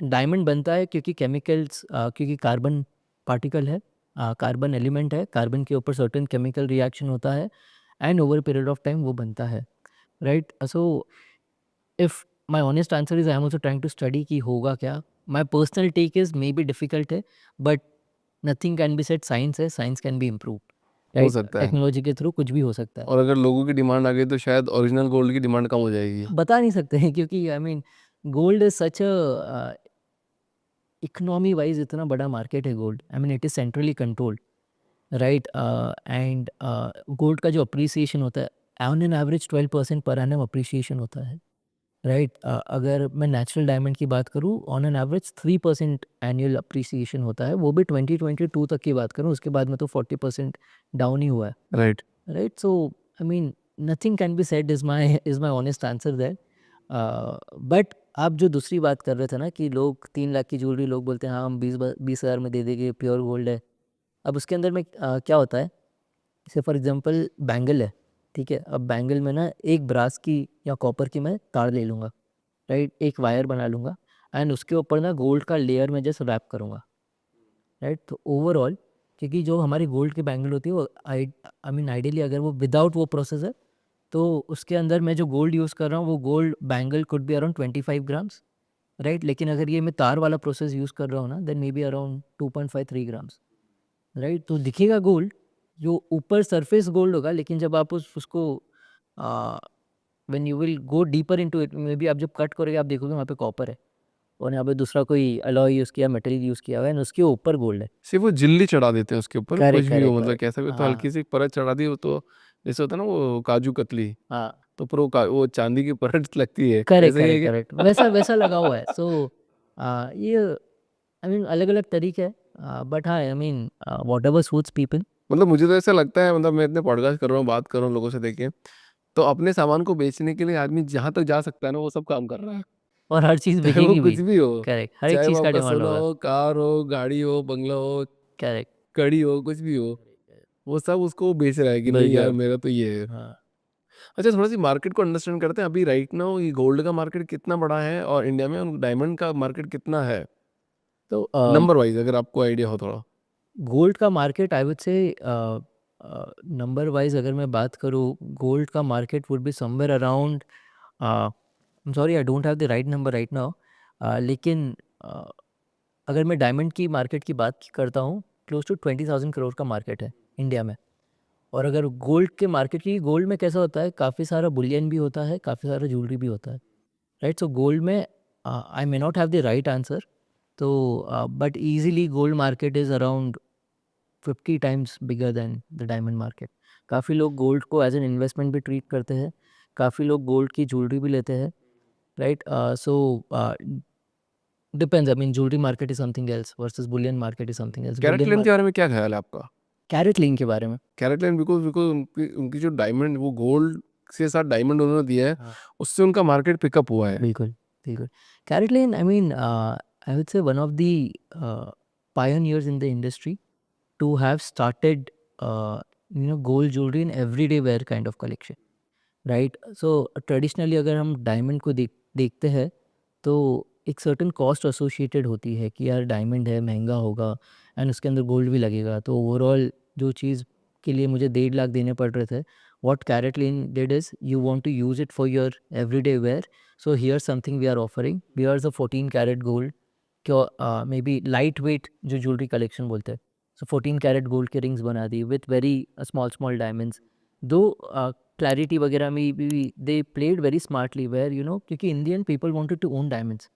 डायमंड बनता है क्योंकि केमिकल्स, क्योंकि कार्बन पार्टिकल है, कार्बन एलिमेंट है, कार्बन के ऊपर सर्टेन केमिकल रिएक्शन होता है and over period of time वो बनता है, right. So if my honest answer is I am also trying to study कि होगा क्या। My personal take is maybe difficult है, but nothing can be said, science है, साइंस कैन बी इम्प्रूव्ड, हो राइट। सकता है। टेक्नोलॉजी के थ्रू कुछ भी हो सकता है। और अगर लोगों की डिमांड आ गई तो शायद ओरिजिनल गोल्ड की डिमांड कम हो जाएगी। बता नहीं सकते हैं क्योंकि I mean gold is such a economy wise इतना बड़ा मार्केट है gold, I mean it is centrally controlled, right. And gold का जो अप्रिसिएशन होता है on an average 12% per annum appreciation होता है, राइट। अगर मैं नेचुरल डायमंड की बात करूँ, on an average 3% annual appreciation होता है, वो भी 2022 तक की बात करूँ, उसके बाद में तो 40% डाउन ही हुआ है, right. Right. So I mean nothing can be said is my honest answer that. But आप जो दूसरी बात कर रहे थे ना कि लोग 3 लाख की ज्वेलरी, लोग बोलते हैं हाँ हम 20,000 में दे देंगे, प्योर गोल्ड है। अब उसके अंदर में क्या होता है, जैसे फॉर एग्जांपल बैंगल है, ठीक है। अब बैंगल में ना एक ब्रास की या कॉपर की मैं तार ले लूँगा, राइट, एक वायर बना लूँगा एंड उसके ऊपर ना गोल्ड का लेयर में जस्ट रैप करूँगा, राइट। तो ओवरऑल क्योंकि जो हमारी गोल्ड की बैंगल होती है वो आई मीन आइडियली अगर वो विदाउट वो प्रोसेस है, तो उसके अंदर मैं जो गोल्ड यूज़ कर रहा हूँ वो gold bangle could be around 25 grams, right. लेकिन अगर ये मैं तार वाला प्रोसेस यूज़ कर रहा हूँ ना, then may be around 2.53 grams, right. तो दिखेगा गोल्ड, जो ऊपर सरफेस गोल्ड होगा, लेकिन जब आप उसको when you will go deeper into it, may be आप जब कट करोगे आप देखोगे वहाँ पे कॉपर है और यहाँ पे दूसरा कोई अलॉय यूज़ किया, मटेरियल यूज़ किया हुआ है, एंड उसके ऊपर गोल्ड है। सिर्फ वो झिल्ली चढ़ा देते हैं उसके ऊपर, कुछ करेक्ट भी हो करेक्ट मतलब करेक्ट। कैसा भी, तो हाँ हल्की सी परत चढ़ा दी हो तो जैसे होता है ना वो काजू कतली, हाँ, तो पर वो चांदी की परत लगती है, करेक्ट ऐसे ही है करेक्ट क्या? करेक्ट, वैसा वैसा लगा हुआ है। सो ये आई मीन अलग अलग तरीके हैं, बट हाँ I mean what ever suits people. मतलब मुझे तो ऐसा लगता है, मतलब मैं इतने पॉडकास्ट कर रहा हूँ, बात कर रहा हूँ लोगों से देखे, तो अपने सामान को बेचने के लिए आदमी जहाँ तक जा सकता है ना वो सब काम कर रहा है। और हर चीज़ चाहे वो बिकेगी भी। कुछ भी हो, करेक्ट, हर एक चाहे वो चीज़ का आपका डिमांड सोना होगा। हो, कार हो, गाड़ी हो, बंगला हो, करेक्ट। कड़ी हो, कुछ भी हो, वो सब उसको बेच रहा है कि नहीं यार बिल्कुल। मेरा तो ये है। हाँ। अच्छा, थोड़ा सी मार्केट को अंडरस्टैंड करते हैं, अभी राइट नाउ ये गोल्ड का मार्केट कितना बड़ा है और इंडिया में डायमंड का मार्केट कितना है, तो नंबर वाइज अगर आपको आइडिया हो थोड़ा? गोल्ड का मार्केट आई वुड से नंबर वाइज अगर मैं बात करूँ, गोल्ड का market would be somewhere around, I am sorry I don't have the right number right now, लेकिन अगर मैं डायमंड की मार्केट की बात करता हूँ, क्लोज टू 20,000 करोड़ का मार्केट है इंडिया में। और अगर गोल्ड के मार्केट की, गोल्ड में कैसा होता है, काफ़ी सारा बुलियन भी होता है, काफ़ी सारा ज्वेलरी भी होता है, राइट? सो गोल्ड में I may not have the right answer, तो but easily gold market is around 50 times bigger than the diamond market. काफ़ी लोग गोल्ड को एज एन इन्वेस्टमेंट भी ट्रीट करते हैं, काफ़ी लोग गोल्ड की ज्वेलरी भी लेते हैं, right? So depends, I mean jewellery market is something else versus bullion market is something else. Carat bullion lane के बारे में क्या ख्याल है आपका? कैरेट लेन के बारे में, कैरेट लेन बिकॉज बिकॉज उनकी उनकी जो डायमंड, वो गोल्ड के साथ डायमंड उन्होंने दिया है, हाँ, उससे उनका मार्केट पिकअप हुआ है। बिल्कुल, बिल्कुल। CaratLane, I mean I would say one of the pioneers in the industry to have started gold jewelry in everyday wear kind of collection, right? So traditionally अगर हम डायमंड को देखते हैं, तो एक सर्टेन कॉस्ट एसोसिएटेड होती है कि यार डायमंड है, महंगा होगा, एंड उसके अंदर गोल्ड भी लगेगा, तो ओवरऑल जो चीज़ के लिए मुझे 1.5 लाख देने पड़ रहे थे, what CaratLane did is, you want to use it for your everyday wear, so here something we are offering, we are the 14 carat gold, maybe light weight जो ज्वेलरी कलेक्शन बोलते हैं। सो 14 कैरेट गोल्ड के रिंग्स बना दी with very small small diamonds, दो क्लैरिटी वगैरह में भी they played very smartly, where क्योंकि Indian people wanted to own diamonds,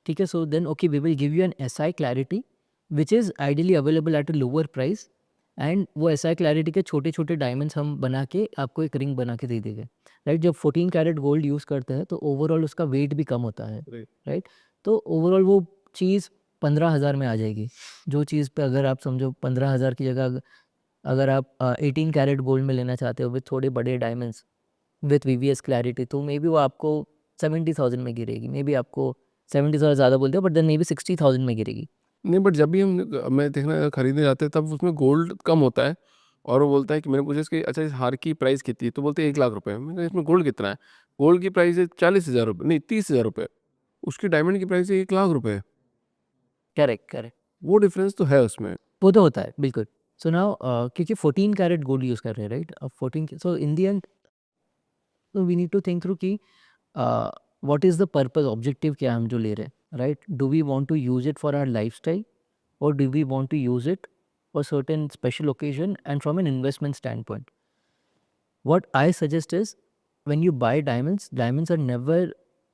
ठीक है? So then okay, we will give you an SI clarity which is ideally available at a lower price, and वो एसआई क्लैरिटी के छोटे छोटे डायमंड्स हम बना के आपको एक रिंग बना के दे देंगे, राइट? जब 14 कैरेट गोल्ड यूज़ करते हैं तो ओवरऑल उसका वेट भी कम होता है, Right. राइट? तो ओवरऑल वो चीज़ 15,000 में आ जाएगी। जो चीज़ पे अगर आप समझो 15,000 की जगह अगर आप 18 कैरेट गोल्ड में लेना चाहते हो विथ थोड़े बड़े डायमंड्स विथ वीवीएस क्लैरिटी, तो मे बी वो आपको 70,000 में गिरेगी, मे बी आपको 70,000 ज़्यादा बोलते हो, बट देन मे बी 60,000 में गिरेगी। नहीं, बट जब भी हम मैं देखना खरीदने जाते हैं तब उसमें गोल्ड कम होता है, और वो बोलता है कि मैंने पूछा इसकी, अच्छा इस हार की प्राइस कितनी है, तो बोलते हैं 1 लाख रुपए। मैंने कहा इसमें गोल्ड कितना है? गोल्ड की प्राइस है 40,000 रुपये, नहीं 30,000 रुपये, उसकी डायमंड की प्राइस है 1 लाख रुपए। Correct, correct. वो डिफरेंस तो है उसमें। वो तो होता है, बिल्कुल। सो नाउ क्योंकि 14 कैरेट गोल्ड यूज़ कर रहे हैं, राइट? अब 14, सो इन द एंड तो we need to think through कि what is the purpose, objective क्या है हम जो ले रहे हैं, right? Do we want to use it for our lifestyle, or do we want to use it for certain special occasion and from an investment standpoint? What I suggest is, when you buy diamonds, diamonds are never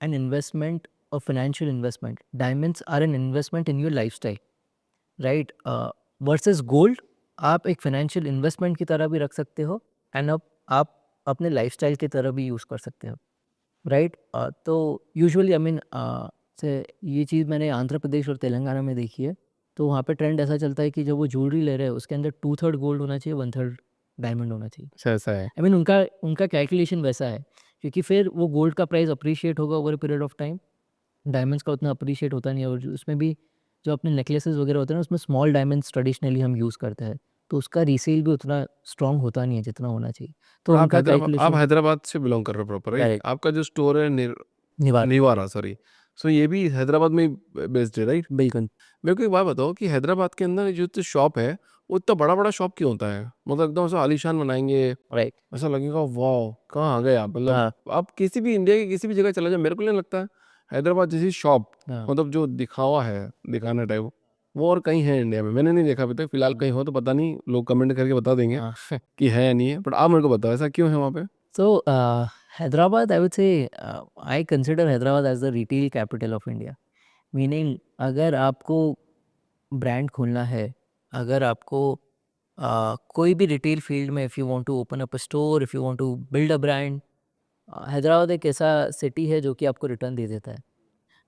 an investment or financial investment. Diamonds are an investment in your lifestyle, right? Versus gold, आप एक financial investment की तरह भी रख सकते हो, एंड अब आप अपने लाइफस्टाइल की तरह भी यूज़ कर सकते हो, राइट? तो यूजुअली आई मीन से ये चीज़ मैंने आंध्र प्रदेश और तेलंगाना में देखी है। तो वहाँ पे ट्रेंड ऐसा चलता है कि जब वो ज्वेलरी ले रहे हैं उसके अंदर 2/3 गोल्ड होना चाहिए, 1/3 डायमंड होना चाहिए। अच्छा, ऐसा है। आई मीन उनका उनका कैलकुलेशन वैसा है, क्योंकि फिर वो गोल्ड का प्राइस अप्रिशिएट होगा over a period of time, diamonds का उतना अप्रिशिएट होता नहीं है, और उसमें भी जो अपने नेकलेसेस वगैरह होते हैं ना, उसमें स्मॉल डायमंड्स ट्रेडिशनली हम यूज़ करते हैं, तो उसका रीसेल भी उतना स्ट्रॉन्ग होता नहीं है जितना होना चाहिए। तो और उनका आप कैलकुलेशन हैदराबाद से बिलोंग कर रहे हो प्रॉपर, राइट? करेक्ट, आपका जो स्टोर है निवार, निवारा, सॉरी। सो ये भी हैदराबाद में ही बेस्ड है, राइट? बिल्कुल। मेरे को एक बात बताओ कि हैदराबाद के अंदर जो शॉप है, वो इतना बड़ा-बड़ा शॉप क्यों होता है? मतलब एकदम ऐसा आलीशान बनाएँगे, राइट। ऐसा लगेगा वाओ! कहाँ आ गए आप? मतलब हाँ, आप किसी भी इंडिया की किसी भी जगह चले जाओ, मेरे को नहीं लगता है हैदराबाद जैसी शॉप, हाँ, मतलब जो दिखावा है, दिखाना टाइप, वो और कहीं है इंडिया में। मैंने नहीं देखा अभी तक, फिलहाल कहीं हो तो पता नहीं, लोग कमेंट करके बता देंगे हाँ। कि है या नहीं है। बट आप मेरे को बताओ ऐसा क्यों है वहाँ पे? So, Hyderabad, I would say, I consider Hyderabad as the retail capital of India. Meaning, अगर आपको ब्रांड खोलना है, अगर आपको कोई भी रिटेल फील्ड में, if you want to open up a store, if you want to build a brand, Hyderabad एक ऐसा सिटी है जो कि आपको रिटर्न दे देता है,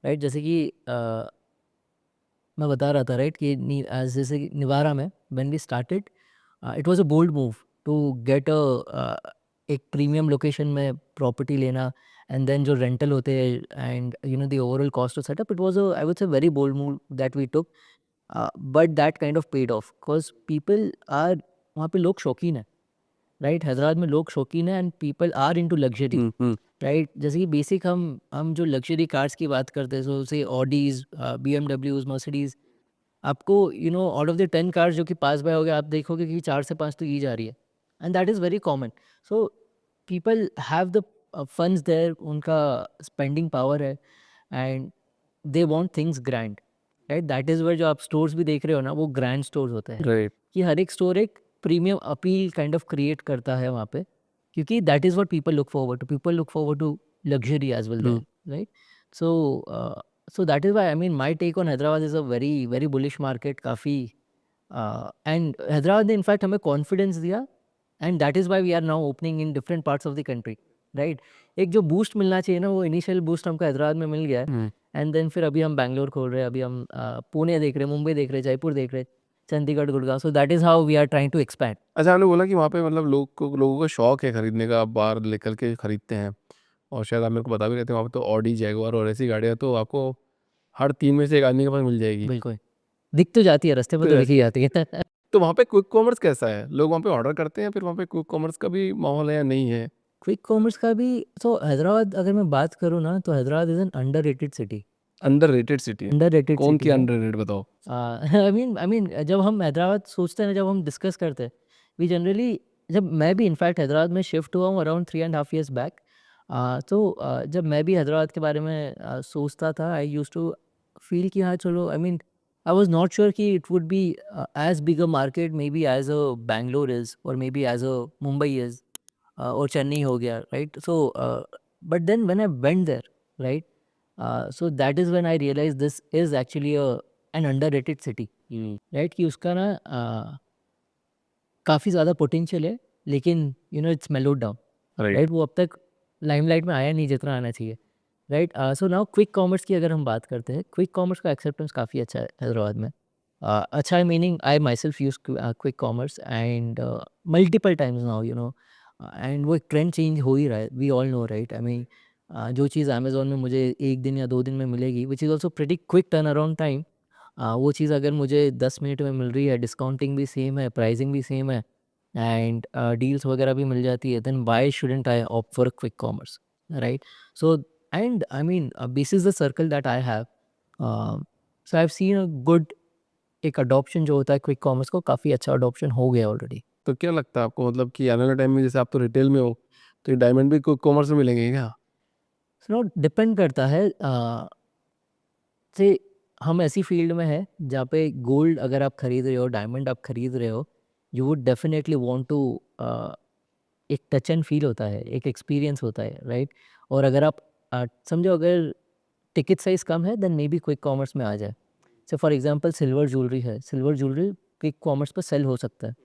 राइट? जैसे कि मैं बता रहा था, राइट, कि जैसे कि निवारा में when we started, it was a bold move to get एक प्रीमियम लोकेशन में प्रॉपर्टी लेना, एंड देन जो रेंटल होते हैं and the overall cost of setup, it was I would say very bold move that we took, but that kind of paid off because people are, वहाँ पे लोग शौकीन है, राइट? हैदराबाद में लोग शौकीन है and people are into luxury, हुँ, हुँ। राइट? जैसे कि बेसिक हम जो लग्जरी कार्स की बात करते हैं, सो से ऑडीज, बीएमडब्ल्यूज, मर्सिडीज, आपको आउट ऑफ द 10 कार्स जो कि पास बाय हो गए, आप देखोगे कि 4 से 5 तो ई जा रही है, and that is very common. So people have the funds there, उनका स्पेंडिंग पावर है, and they want things grand, right, that is where जो आप स्टोर्स भी देख रहे हो ना, वो ग्रैंड स्टोर्स होते हैं राइट। कि हर एक स्टोर एक premium appeal kind of create करता है वहाँ पे, क्योंकि that is what people look forward to luxury as well true. There, right? So so that is why I mean my take on Hyderabad is a very very bullish market, काफ़ी एंड हैदराबाद ने इनफैक्ट हमें कॉन्फिडेंस दिया, and that is why we are now opening in different parts of the country, right? एक जो बूस्ट मिलना चाहिए ना, वो इनिशियल बूस्ट हमको हैदराबाद में मिल गया है, हम्म। एंड देन फिर अभी हम बैंगलोर खोल रहे हैं, अभी हम पुणे देख रहे हैं, मुंबई देख रहे हैं, जयपुर देख रहे हैं, Chandigarh, Gurgaon, so that is how we are trying to expand. अच्छा, आपने बोला कि वहाँ पे मतलब लोगों को शौक है खरीदने का, आप बाहर लेकर के खरीदते हैं, और शायद आप मेरे को बता भी रहते हैं वहाँ पे तो ऑडी, जैगुआर और ऐसी गाड़ियाँ तो आपको हर 3 में से 1 आदमी के पास मिल जाएगी। बिल्कुल, दिख तो जाती है, रास्ते में तो तो दिख जैसे ही जाती है। तो वहाँ पे क्विक कॉमर्स कैसा है? लोग वहाँ पे ऑर्डर करते हैं, फिर वहाँ पे क्विक कॉमर्स का भी माहौल है या नहीं है? क्विक कॉमर्स का भी, सो हैदराबाद अगर मैं बात करूँ ना, तो Hyderabad is an underrated city, underrated city है। अंडररेटेड कौन सिटी की है। अंडररेटेड बताओ? आई मीन जब हम हैदराबाद सोचते हैं ना, जब हम डिस्कस करते हैं, वी जनरली, जब मैं भी इनफैक्ट हैदराबाद में शिफ्ट हुआ हूँ अराउंड 3.5 ईयर्स बैक, जब मैं भी हैदराबाद के बारे में सोचता था, आई यूज्ड टू फील कि हाँ चलो, I mean I was not sure कि it would be as big a market maybe as a Bangalore is, और may be as a Mumbai is, और चेन्नई हो गया, right? So but then when I went there, right, so that is when I realize this is actually an underrated city, हुँ। राइट? कि उसका ना काफ़ी ज़्यादा पोटेंशियल है, लेकिन it's mellowed down, right. Right? वो अब तक लाइमलाइट में आया नहीं जितना आना चाहिए, right? So now quick commerce की अगर हम बात करते हैं, क्विक कॉमर्स का एक्सेप्टेंस काफ़ी अच्छा है हैदराबाद में। अच्छा है, meaning I myself use quick commerce and multiple times now, and वो एक ट्रेंड चेंज हो ही रहा है, we all know, right? I mean जो चीज़ अमेज़न में मुझे 1 दिन या 2 दिन में मिलेगी, which is also pretty quick turn around time, वो चीज़ अगर मुझे 10 मिनट में मिल रही है, डिस्काउंटिंग भी सेम है, प्राइसिंग भी सेम है, एंड डील्स वगैरह भी मिल जाती है, then why shouldn't I opt for quick commerce, right? So and I mean this is the circle that I have, so I have seen a good, एक अडॉप्शन जो होता है क्विक कॉमर्स को, काफ़ी अच्छा अडॉप्शन हो गया ऑलरेडी। तो क्या लगता है आपको, मतलब कि आने वाले टाइम में जैसे आप तो रिटेल में हो, तो ये डायमंड भी क्विक कॉमर्स में मिलेंगे क्या? सो डिपेंड करता है, से हम ऐसी फील्ड में हैं जहाँ पे गोल्ड अगर आप खरीद रहे हो, डायमंड आप खरीद रहे हो, you would definitely want to, एक टच एंड फील होता है, एक एक्सपीरियंस होता है, राइट? और अगर आप समझो, अगर टिकट साइज़ कम है, then may be quick commerce में आ जाए। Say for example silver jewellery है, सिल्वर ज्वेलरी क्विक कॉमर्स पे सेल हो सकता है,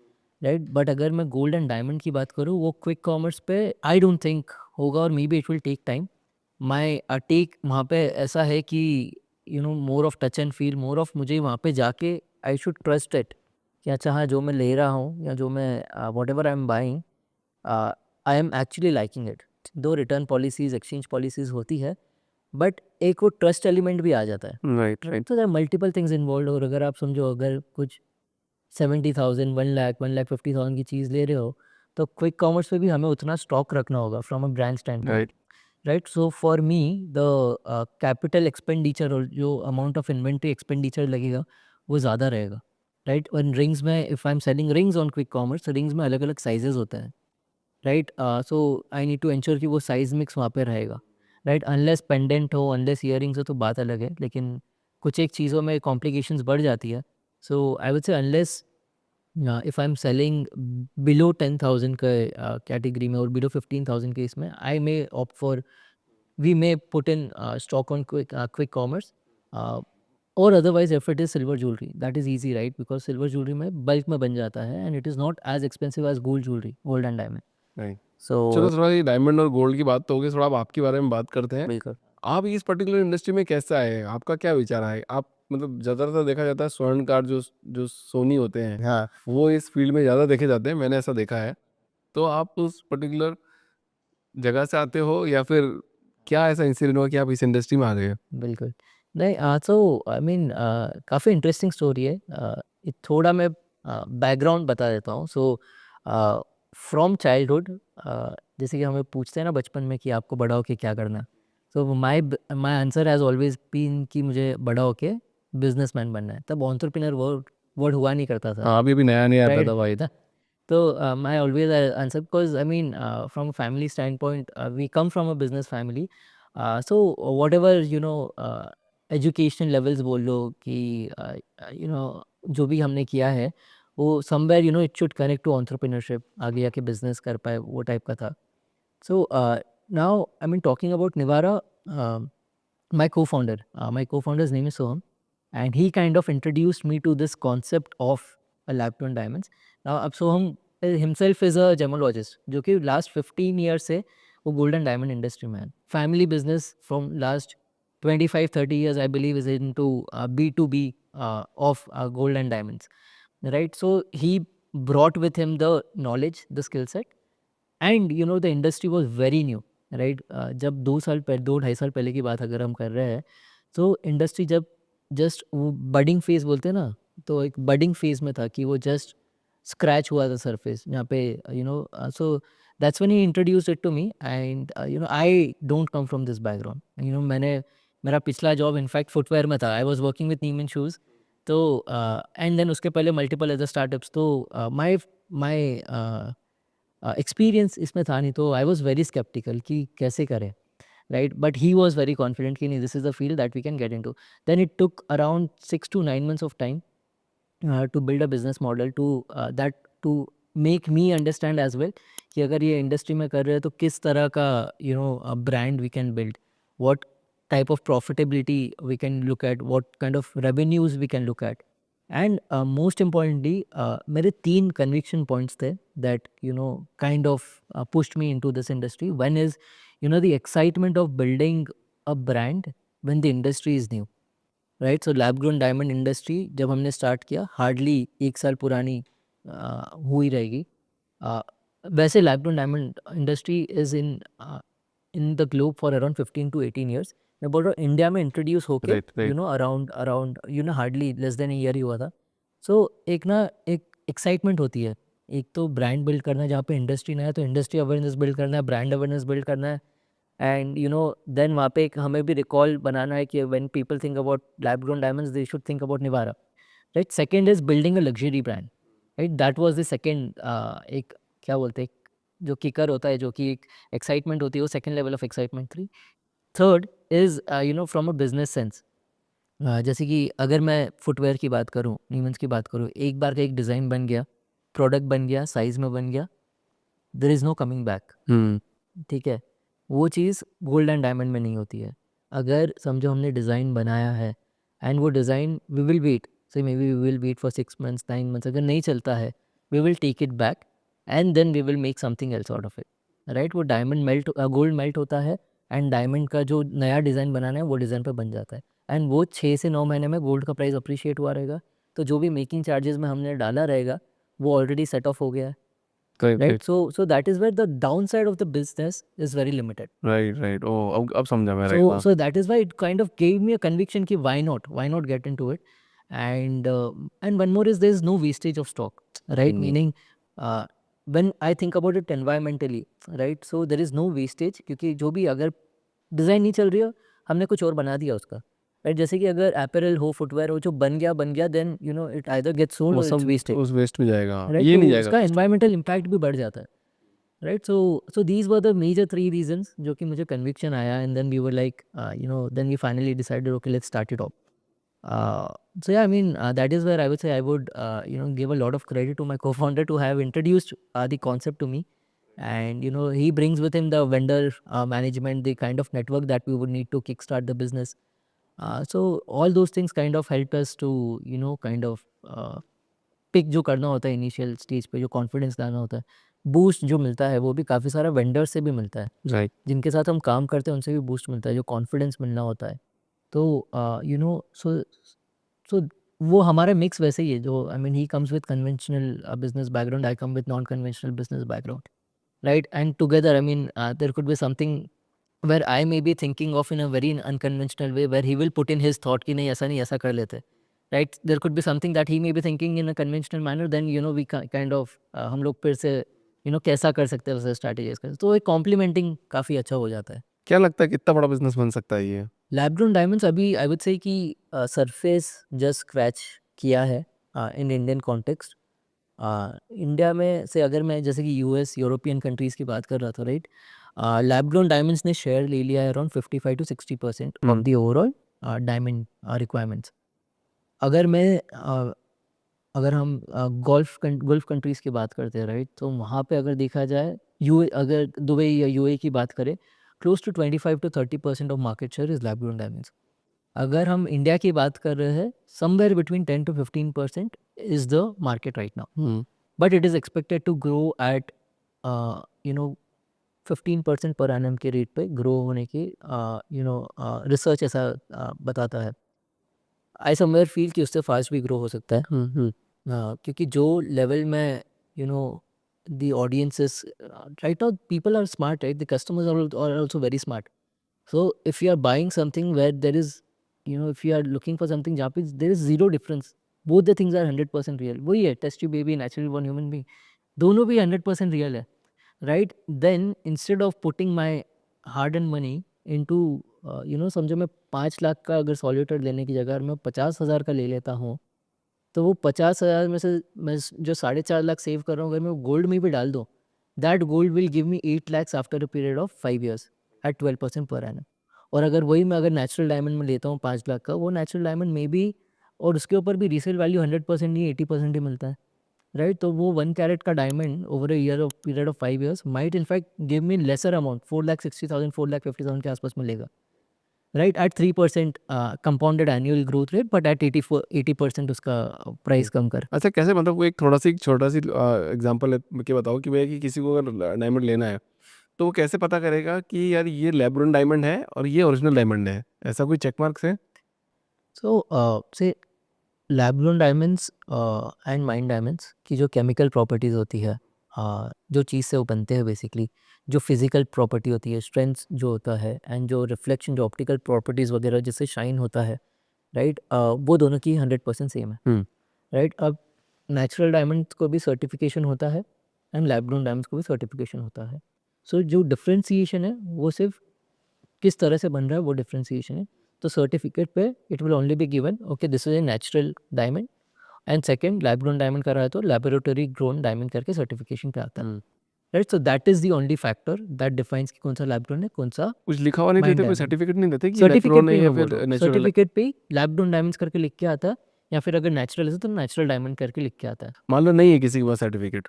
राइट? बट अगर मैं गोल्ड एंड डायमंड की बात करूँ, वो क्विक कॉमर्स पे आई डोंट थिंक होगा, और मे be it will take time. My take वहाँ पे ऐसा है कि more of touch and feel, more of मुझे वहाँ पे जाके आई शुड ट्रस्ट इट, कि अच्छा हाँ, जो मैं ले रहा हूँ या जो मैं whatever I am buying, I am actually liking it. दो रिटर्न पॉलिसीज़, एक्सचेंज पॉलिसीज़ होती है, बट एक वो ट्रस्ट एलिमेंट भी आ जाता है। Right, right. तो there are multiple things involved, और अगर आप समझो, अगर कुछ 70,000, 1 लाख, 1,50,000 की चीज़ ले रहे हो, तो क्विक कॉमर्स पे भी हमें उतना स्टॉक रखना होगा from a brand stand point, right. Right? So for me the capital expenditure, और जो अमाउंट ऑफ इन्वेंट्री एक्सपेंडिचर लगेगा, वो ज़्यादा रहेगा, राइट? और रिंग्स में, if I am selling rings on quick commerce, rings में अलग अलग साइजेस होते हैं, right? So I need to ensure कि वो साइज मिक्स वहाँ पे रहेगा, राइट? अनलेस पेंडेंट हो, अनलेस ईयरिंग्स हो, तो बात अलग है, लेकिन कुछ एक चीज़ों में कॉम्प्लिकेशंस बढ़ जाती है। So I would say unless if I am selling below 10,000 के कैटेगरी में, और बिलो 15,000 के इसमें, I may opt for, we may put in stock on quick commerce, और otherwise if it is silver jewellery, that is easy, right? Because silver jewellery में बल्क में बन जाता है, and it is not as expensive as gold jewellery, gold and diamond. Right. So चलो, थोड़ा ये डायमंड और गोल्ड की बात तो हो गई, थोड़ा अब आपके बारे में बात करते हैं। बिल्कुल। आप इस पर्टिकुलर इंडस्ट्री में कैसा है? आपका क्या विचार है? आप मतलब ज़्यादातर देखा जाता है स्वर्णकार जो जो सोनी होते हैं, हाँ, वो इस फील्ड में ज़्यादा देखे जाते हैं, मैंने ऐसा देखा है। तो आप उस पर्टिकुलर जगह से आते हो, या फिर क्या ऐसा इंसिडेंट हुआ कि आप इस इंडस्ट्री में आ गए? बिल्कुल। नहीं, सो आई मीन काफ़ी इंटरेस्टिंग स्टोरी है। ये थोड़ा मैं बैकग्राउंड बता देता हूँ। सो फ्रॉम चाइल्डहुड, जैसे कि हमें पूछते हैं ना बचपन में कि आपको बड़ा होके क्या करना है? So my answer has always been कि मुझे बड़ा होके बिज़नेसमैन बनना है। तब एंटरप्रेन्योर वर्ड वर्ड हुआ नहीं करता था, हाँ, अभी नया-नया पैदा राइट? हुआ है था। So I always answer because I mean from a family standpoint we come from a business family. So whatever education levels बोल लो कि यू नो जो भी हमने किया है वो somewhere it should connect to entrepreneurship, आगे जाके बिजनेस कर पाए, वो टाइप का था. So now, I mean, talking about Nivara, my co-founder's name is Soham, and he kind of introduced me to this concept of a lab grown diamonds. Now, अब Soham himself is a gemologist, जो कि last 15 years से वो gold and diamond industry में है. Family business from last 25-30 years, I believe, is into B2B of gold and diamonds, right? So he brought with him the knowledge, the skill set, and the industry was very new, right. जब 2-2.5 साल पहले की बात अगर हम कर रहे हैं, तो इंडस्ट्री जब जस्ट वो बडिंग फेज बोलते हैं ना, तो एक बडिंग फेज में था कि वो जस्ट स्क्रैच हुआ था सरफेस जहाँ पे so that's when he introduced it to me. And I don't come from this background. मैंने मेरा पिछला जॉब इनफैक्ट फुटवेयर में था. I was working with Neeman's shoes. तो एंड देन उसके पहले मल्टीपल अदर स्टार्टअप्स. तो माई माई एक्सपीरियंस इसमें था नहीं, तो आई वॉज वेरी स्केप्टिकल कि कैसे करें, right. But he was very confident कि नहीं, this is the field that we can get in to. Then it took around 6 to 9 months of time to build a business model to make me understand as well कि अगर ये इंडस्ट्री में कर रहे हैं तो किस तरह का brand we can build, what type of profitability we can look at, what kind of revenues we can look at. And most importantly मेरे 3 कन्विक्शन पॉइंट्स थे that kind of pushed me into this industry. One is the excitement of building a brand when the industry is new, right? So lab grown diamond industry जब हमने start किया hardly 1 साल पुरानी हुई रहेगी. वैसे lab grown diamond industry is in the globe for around 15 to 18 years. मैं बोल रहा हूँ इंडिया में इंट्रोड्यूस होके right around hardly less than year ही हुआ था. सो एक एक्साइटमेंट होती है. एक तो ब्रांड बिल्ड करना है जहाँ पे इंडस्ट्री ना है, तो इंडस्ट्री अवेयरनेस बिल्ड करना है, ब्रांड अवेयरनेस बिल्ड करना है. एंड देन वहाँ पे एक हमें भी रिकॉल बनाना है कि when people think about lab grown diamonds they should think about Nivara, right. Second is building a luxury brand, right. That was the second एक क्या बोलते हैं, जो किकर होता है, जो कि एक एक्साइटमेंट होती है, वो सेकंड लेवल ऑफ एक्साइटमेंट थी. Third is from a business sense. जैसे कि अगर मैं फुटवेयर की बात करूँ, नीमन्स की बात करूँ, एक बार का एक डिज़ाइन बन गया, प्रोडक्ट बन गया, साइज़ में बन गया, there is no coming back, ठीक है. वो चीज़ गोल्ड एंड डायमंड में नहीं होती है. अगर समझो हमने डिज़ाइन बनाया है एंड वो design we will wait, say may be we will wait for 6 months 9 months. अगर नहीं चलता है we will take it back and then we will make something else out of it, right. वो गोल्ड मेल्ट होता है एंड डायमंड का जो नया डिज़ाइन बनाना है वो डिज़ाइन पर बन जाता है. एंड वो 6 से 9 महीने में गोल्ड का प्राइस अप्रिशिएट हुआ रहेगा, तो जो भी मेकिंग चार्जेस में हमने डाला रहेगा वो ऑलरेडी सेट ऑफ हो गया है, right. So that is where the downside of the business is very limited. Right ओ अब समझा मैं. So right so that is why it kind of gave me a conviction कि why not get into it. And one more is there is no wastage of stock, right. Meaning when I think about it environmentally, right, so there is no wastage, क्योंकि जो भी अगर डिज़ाइन नहीं चल रही हो, हमने कुछ और बना दिया उसका, राइट. जैसे कि अगर अपैरल हो, फुटवेयर हो, जो बन गया, then it either gets sold और इट्स वेस्टेड, उस वेस्ट में जाएगा, राइट. ये तो नहीं जाएगा. उसका एनवायरमेंटल इम्पैक्ट भी बढ़ जाता है, right. So these were the major 3 reasons जो कि मुझे कन्विक्शन आया. And then we were like then we finally decided okay let's start it off. So yeah, I mean that is where I would say I would give a lot of credit to my co-founder to have introduced the concept to me. And he brings with him the vendor management, the kind of network that we would need to kickstart the business. So all those things kind of helped us to kind of pick जो करना होता है इनिशियल स्टेज पे, जो कॉन्फिडेंस लाना होता है, बूस्ट जो मिलता है वो भी काफ़ी सारा वेंडर से भी मिलता है, राइट जिनके साथ हम काम करते हैं उनसे भी बूस्ट मिलता है, जो कॉन्फिडेंस मिलना होता है. तो सो वो हमारा मिक्स वैसे ही है. जो I mean he comes with conventional business background, I come with non conventional business background, right. And together I mean there could be something where I may be thinking of in a very unconventional way, where he will put in his thought कि नहीं ऐसा कर लेते, right. There could be something that he may be thinking in a conventional manner, then we kind of हम लोग फिर से कैसा कर सकते हैं वैसे strategize कर, तो एक complementing काफ़ी अच्छा हो जाता है. क्या लगता है कितना बड़ा बिजनेस बन सकता है ये? लैब ग्रोन डायमंड्स अभी आई वुड से कि सरफेस जस्ट स्क्रैच किया है इन इंडियन कॉन्टेक्स्ट. इंडिया में से अगर मैं जैसे कि यूएस यूरोपियन कंट्रीज़ की बात कर रहा था, राइट. लैब ग्रोन डायमंड्स ने शेयर ले लिया है around 55 to 60% of the overall diamond requirements. अगर मैं अगर हम गल्फ कंट्रीज़ की बात करते हैं, राइट, तो वहाँ पे अगर देखा जाए, अगर दुबई या यूएई की बात करें, close to 25 to 30% of market share is lab grown diamonds. अगर हम इंडिया की बात कर रहे हैं, somewhere between 10 to 15% is the market right now, but it is expected to grow at you know 15% per annum के रेट पे ग्रो होने की रिसर्च ऐसा बताता है। आई समवेयर फील कि उससे फास्ट भी ग्रो हो सकता है। क्योंकि जो लेवल में you know the audiences right now, people are smart, right, the customers are also very smart. So if you are buying something where there is if you are looking for something जहाँ पे देर इज zero difference, both the things are 100% real. वही है, test tube baby, natural one human being, दोनों भी 100% रियल है, right. Then instead of putting my hard earned money into समझो मैं 5 लाख का अगर सॉल्यूटर लेने की जगह मैं 50,000 का ले लेता हूँ, तो वो 50,000 में से मैं जो 4.5 लाख सेव कर रहा हूँ, अगर मैं गोल्ड में भी डाल दूँ, that gold will give me 8 lakhs after a period of 5 years at 12% per annum. और अगर वही मैं अगर नेचुरल डायमंड में लेता हूँ 5 लाख का, वो नेचुरल डायमंड में भी, और उसके ऊपर भी रीसेल वैल्यू 100% नहीं 80% ही मिलता है, राइट। तो वो 1 कैरेट का diamond over a year of period of 5 years might in fact give me lesser amount, 4,60,000 4,50,000 के आसपास मिलेगा, right, at 3% compounded annual growth rate, but at 80% उसका प्राइस कम कर। अच्छा, कैसे, मतलब वो एक छोटा सी एग्जांपल के बताओ कि भैया कि किसी को अगर डायमंड लेना है तो वो कैसे पता करेगा कि यार ये लैब ग्रोन डायमंड है और ये ओरिजिनल डायमंड है? ऐसा कोई चेक मार्क्स है? सो से lab grown diamonds and mine diamonds की जो केमिकल प्रॉपर्टीज़ होती है, जो चीज़ से वो बनते हैं बेसिकली, जो फिजिकल प्रॉपर्टी होती है, स्ट्रेंथ जो होता है, एंड जो रिफ्लेक्शन, जो ऑप्टिकल प्रॉपर्टीज़ वगैरह जिससे शाइन होता है, राइट, वो दोनों की 100% सेम है, हम्म राइट। अब नेचुरल डायमंड को भी सर्टिफिकेशन होता है एंड लैब ग्रोन डायमंड्स को भी सर्टिफिकेशन होता है। सो जो डिफ्रेंसिएशन है वो सिर्फ किस तरह से बन रहा है, वो डिफ्रेंसिएशन है। तो सर्टिफिकेट पे it will only be given okay this is a natural diamond, and second lab grown diamond कर रहा है तो लेबोरेटरी ग्रोन डायमंड करके सर्टिफिकेशन पे आता है, right. So that is the only factor that defines कि कौन सा लैब ग्रोन है, कौन सा कुछ लिखा हुआ नहीं माइन देते, कोई डायमंड। सर्टिफिकेट नहीं देते कि लैब सर्टिफिकेट ग्रोन पे है ही या मैं बोल रहा फिर हूँ, नेचुरल है? सर्टिफिकेट पे ही लैब ग्रोन डायमंड्स करके लिख के आता है, या फिर अगर नेचुरल है तो नेचुरल डायमंड करके लिख के आता है। मान लो नहीं है किसी के पास सर्टिफिकेट,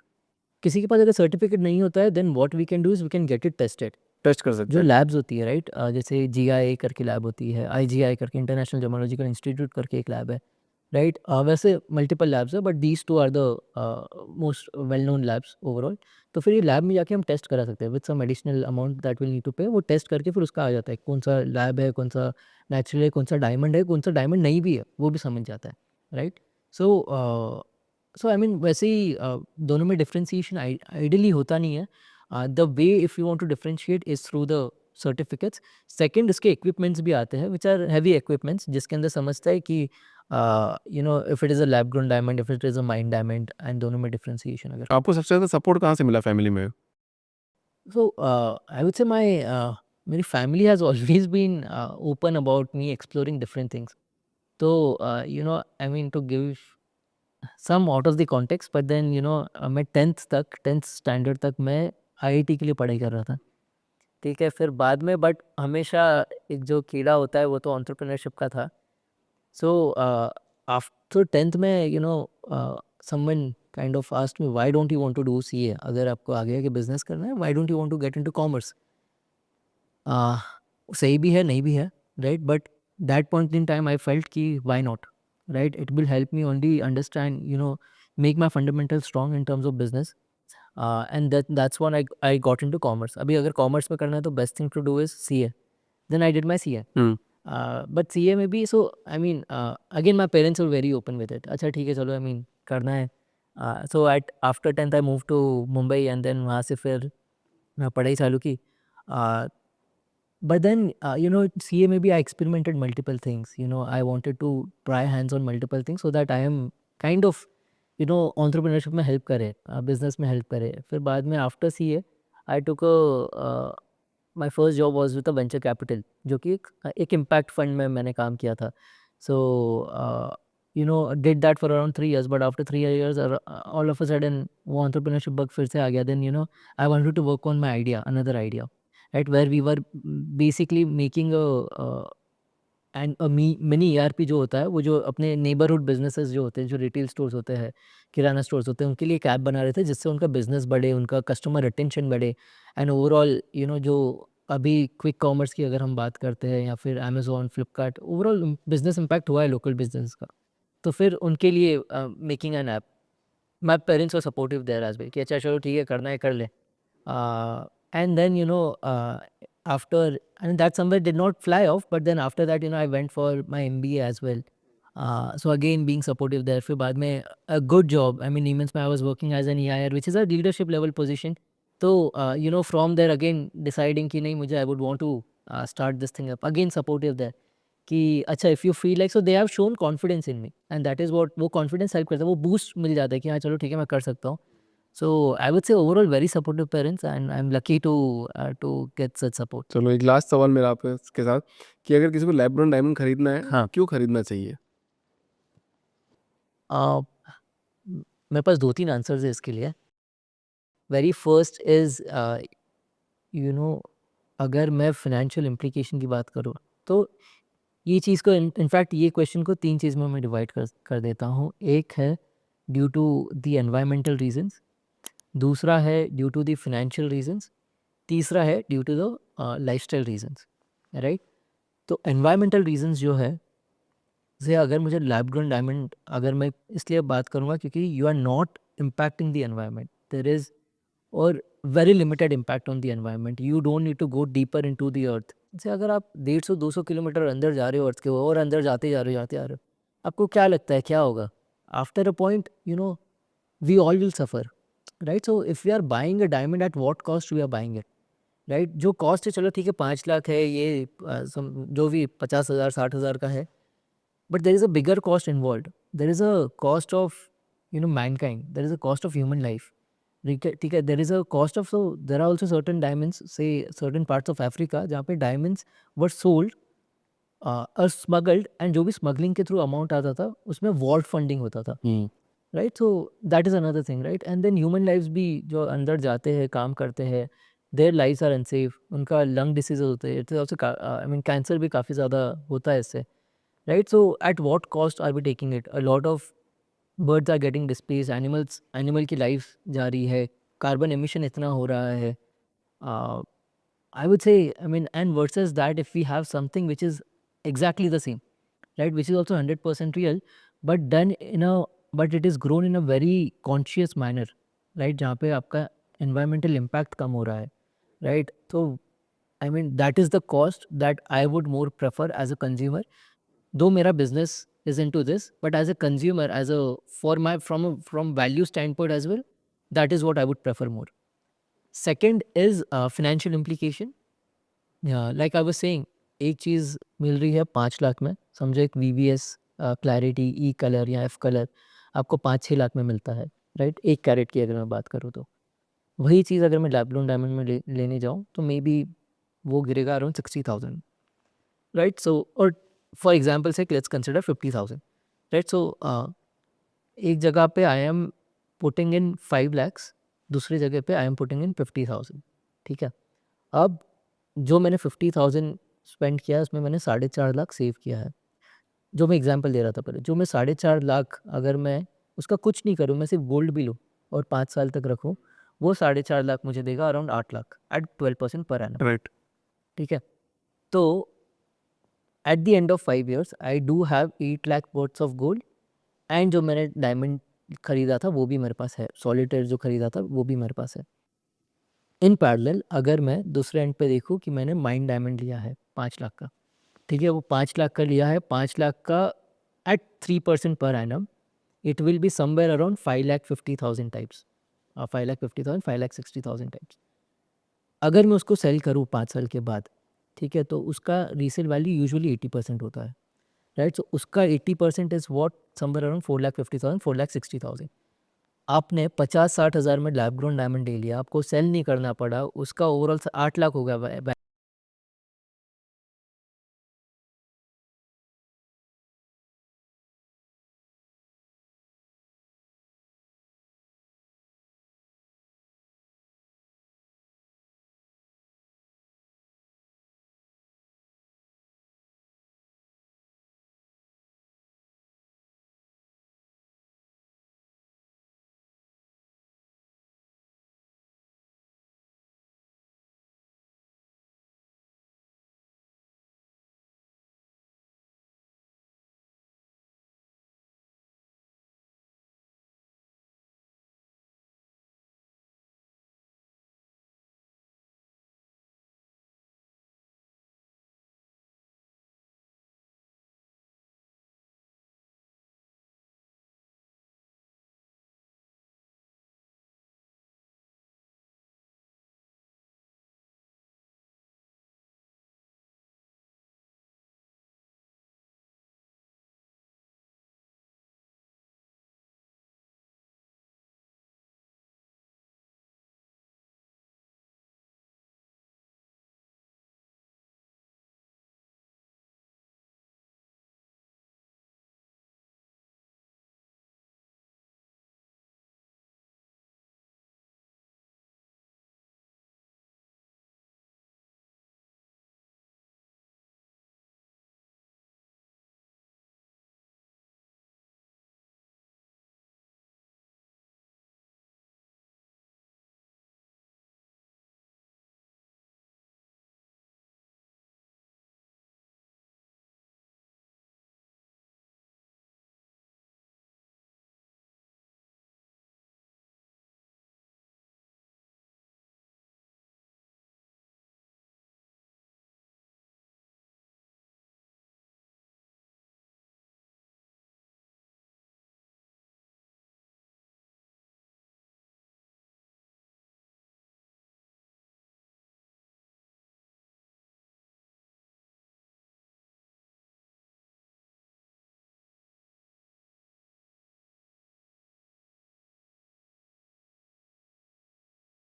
किसी के पास अगर सर्टिफिकेट नहीं होता है, then what we can do is we can get it tested. Test कर सकते जो हैं। लैब्स होती है, राइट, जैसे जीआईए करके लैब होती है, आईजीआई करके इंटरनेशनल जेमोलॉजिकल इंस्टीट्यूट करके एक लैब है, राइट। वैसे मल्टीपल लैब्स है, but these two are the most well known labs overall. तो फिर ये लैब में जाके हम टेस्ट करा सकते हैं with some additional amount that will need to pay. वो टेस्ट करके फिर उसका आ जाता है कौन सा लैब है, कौन सा नेचुरल है, कौन सा डायमंड है, कौन सा डायमंड नहीं भी है, वो भी समझ जाता है, राइट। सो आई मीन वैसे ही दोनों में डिफ्रेंसिएशन आइडियली होता नहीं है। The way if you want to differentiate is through the certificates. Second, इसके इक्विपमेंट्स भी आते हैं विच आर हैवी इक्विपमेंट्स, जिसके अंदर समझता है कि if it is a lab grown diamond, if it is a mine diamond, and दोनों में डिफरेंशिएशन अगर। आपको सबसे ज़्यादा सपोर्ट कहाँ से मिला फैमिली में? सो आई वुड से मेरी family has always been open about me exploring different things. तो I mean to give some out of the context, but then मैं 10th स्टैंडर्ड तक मैं आईआईटी के लिए पढ़ाई कर रहा था, ठीक है। फिर बाद में, बट हमेशा एक जो कीड़ा होता है वो तो एंटरप्रेन्योरशिप का था। सो आफ्टर 10th में someone kind of asked me why don't you want to do CA, अगर आपको आगे आगे बिजनेस करना है, why don't you want to get into commerce. सही भी है, नहीं भी है, right, but that point in time I felt कि why not, right. It will help me only understand make my fundamental strong in terms of business, and that's when I got into commerce. अभी अगर कॉमर्स में करना है तो best thing to do is CA. Then I did my CA, हुँ। बट सीए में भी, so I mean again my parents were very open with it, अच्छा ठीक है चलो, आई मीन करना है। So at after 10th I move to Mumbai, and then वहाँ से फिर मैं पढ़ाई चालू की। But then, CA maybe I experimented multiple things. I wanted to try hands on multiple things so that I am kind of, entrepreneurship में help करे, business में help करे. फिर बाद में after CA, I took my first job was with a venture capital, जो कि एक impact fund में मैंने काम किया था. So, did that for around 3 years, but after 3 years, all of a sudden, वो entrepreneurship bug फिर से आ गया. Then, I wanted to work on my idea, another idea, right, where we were basically making a and mini ERP जो होता है, वो जो अपने नेबरहुड बिजनेसेस जो होते हैं, जो रिटेल स्टोर्स होते हैं, किराना स्टोर्स होते हैं, उनके लिए एक ऐप बना रहे थे जिससे उनका बिजनेस बढ़े, उनका कस्टमर रिटेंशन बढ़े, एंड ओवरऑल जो अभी क्विक कॉमर्स की अगर हम बात करते हैं या फिर Amazon, Flipkart, overall business impact हुआ है लोकल बिजनेस का। तो फिर उनके लिए making an app, my parents were supportive there as well कि अच्छा चलो ठीक है, करना है कर ले। And then after, and that somewhere did not fly off, but then after that I went for my MBA as well. So again being supportive there. फिर बाद में a good job, I mean Siemens में I was working as an EIR, which is a leadership level position. तो from there again deciding कि नहीं, मुझे I would want to start this thing up, again supportive there कि अच्छा if you feel like, so they have shown confidence in me, and that is what, वो confidence help करता है, वो boost मिल जाता है कि हाँ चलो ठीक है मैं कर सकता हूँ. So I would say overall very supportive parents, and I'm lucky to get such support. चलो एक लास्ट सवाल मेरा आपके के साथ कि अगर किसी को लैब ग्रोन डायमंड खरीदना है, हाँ. क्यों खरीदना चाहिए? मेरे पास 2-3 आंसर्स है इसके लिए. वेरी फर्स्ट इज अगर मैं फाइनेंशियल इम्प्लीकेशन की बात करूँ, तो ये चीज़ को इनफैक्ट ये क्वेश्चन को 3 चीज़ में मैं डिवाइड कर देता हूँ. एक है due to the environmental reasons, दूसरा है due to the financial reasons, तीसरा है due to the lifestyle reasons, right? तो एनवायरमेंटल रीजंस जो है, से अगर मुझे लैब ग्रोन डायमंड, अगर मैं इसलिए बात करूँगा क्योंकि you are not impacting the environment, there is और very limited impact on the environment, you don't need to go deeper into the earth. जैसे अगर आप 150-200 किलोमीटर अंदर जा रहे हो अर्थ के, और अंदर जाते जा रहे हो, जाते आ रहे हो, आपको क्या लगता है क्या होगा? After a point we all will suffer, right? So if we are buying a diamond, at what cost we are buying it, right? जो कॉस्ट है, चलो ठीक है 5 लाख है, ये जो भी 50,000 60,000 का है, but there is a bigger cost involved. There is a cost of mankind, there is a cost of human life. ठीक है, there is a cost of, so there are also certain diamonds, say certain parts of Africa जहाँ पे diamonds were sold or smuggled, and जो भी स्मगलिंग के थ्रू अमाउंट आता था उसमें वॉर फंडिंग होता था, right? So that is another thing, right? And then human lives भी जो अंदर जाते हैं, काम करते हैं, देयर लाइव्स आर अनसेफ, उनका लंग डिसीज होते हैं, it's also I mean cancer भी काफ़ी ज़्यादा होता है इससे, right? So at what cost are we taking it? A lot of birds are getting displaced, animal की life जा रही है, carbon emission इतना हो रहा है. I would say, I mean, and versus that, if we have something which is exactly the same, right, which is also 100% real, but done but it is grown in a very conscious manner, right, जहाँ पे आपका environmental impact कम हो रहा है, right? So I mean that is the cost that I would more prefer as a consumer. Though मेरा business is into this, but as a consumer, as a for my from value standpoint as well, that is what I would prefer more. Second is financial implication. Like I was saying, एक चीज़ मिल रही है 5 लाख में, समझो एक VVS क्लैरिटी ई कलर या एफ कलर आपको 5-6 लाख में मिलता है, राइट? 1 कैरेट की अगर मैं बात करूँ तो वही चीज़ अगर मैं लैब ग्रोन डायमंड में लेने जाऊँ तो मे बी वो गिरेगा अराउंड 60,000, राइट? सो और फॉर एग्जाम्पल से लेट्स कंसिडर 50,000, राइट? सो एक जगह पे I am putting in 5 lakhs, दूसरी जगह पे आई एम पुटिंग इन 50,000, ठीक है? अब जो मैंने 50,000 स्पेंड किया उसमें मैंने 4.5 लाख सेव किया है. जो मैं एग्जांपल दे रहा था पहले, जो मैं 4.5 लाख अगर मैं उसका कुछ नहीं करूँ, मैं सिर्फ गोल्ड भी लूँ और 5 साल तक रखूँ, वो 4.5 लाख मुझे देगा around 8 lakh eight 12% per annum, right. ठीक है? तो at the end of 5 years I do have 8 lakh worth of gold, and जो मैंने डायमंड खरीदा था वो भी मेरे पास है, सॉलिटेयर जो खरीदा था वो भी मेरे पास है. इन पैरेलल अगर मैं दूसरे एंड पे देखूँ कि मैंने माइन डायमंड लिया है 5 लाख का, ठीक है? वो 5 लाख का लिया है, 5 लाख का at 3% per annum, it will be somewhere around 5,50,000 types, 5,50,000 5,60,000 types. अगर मैं उसको सेल करूँ 5 साल के बाद, ठीक है, तो उसका रीसेल वैल्यू यूजुअली 80% होता है, राइट? सो उसका 80% इज़ वॉट, समवेयर अराउंड 4,50,000 4,60,000. आपने 50-60 हज़ार में लैब ग्रोन डायमंड ले लिया, आपको सेल नहीं करना पड़ा, उसका ओवरऑल 8 लाख हो गया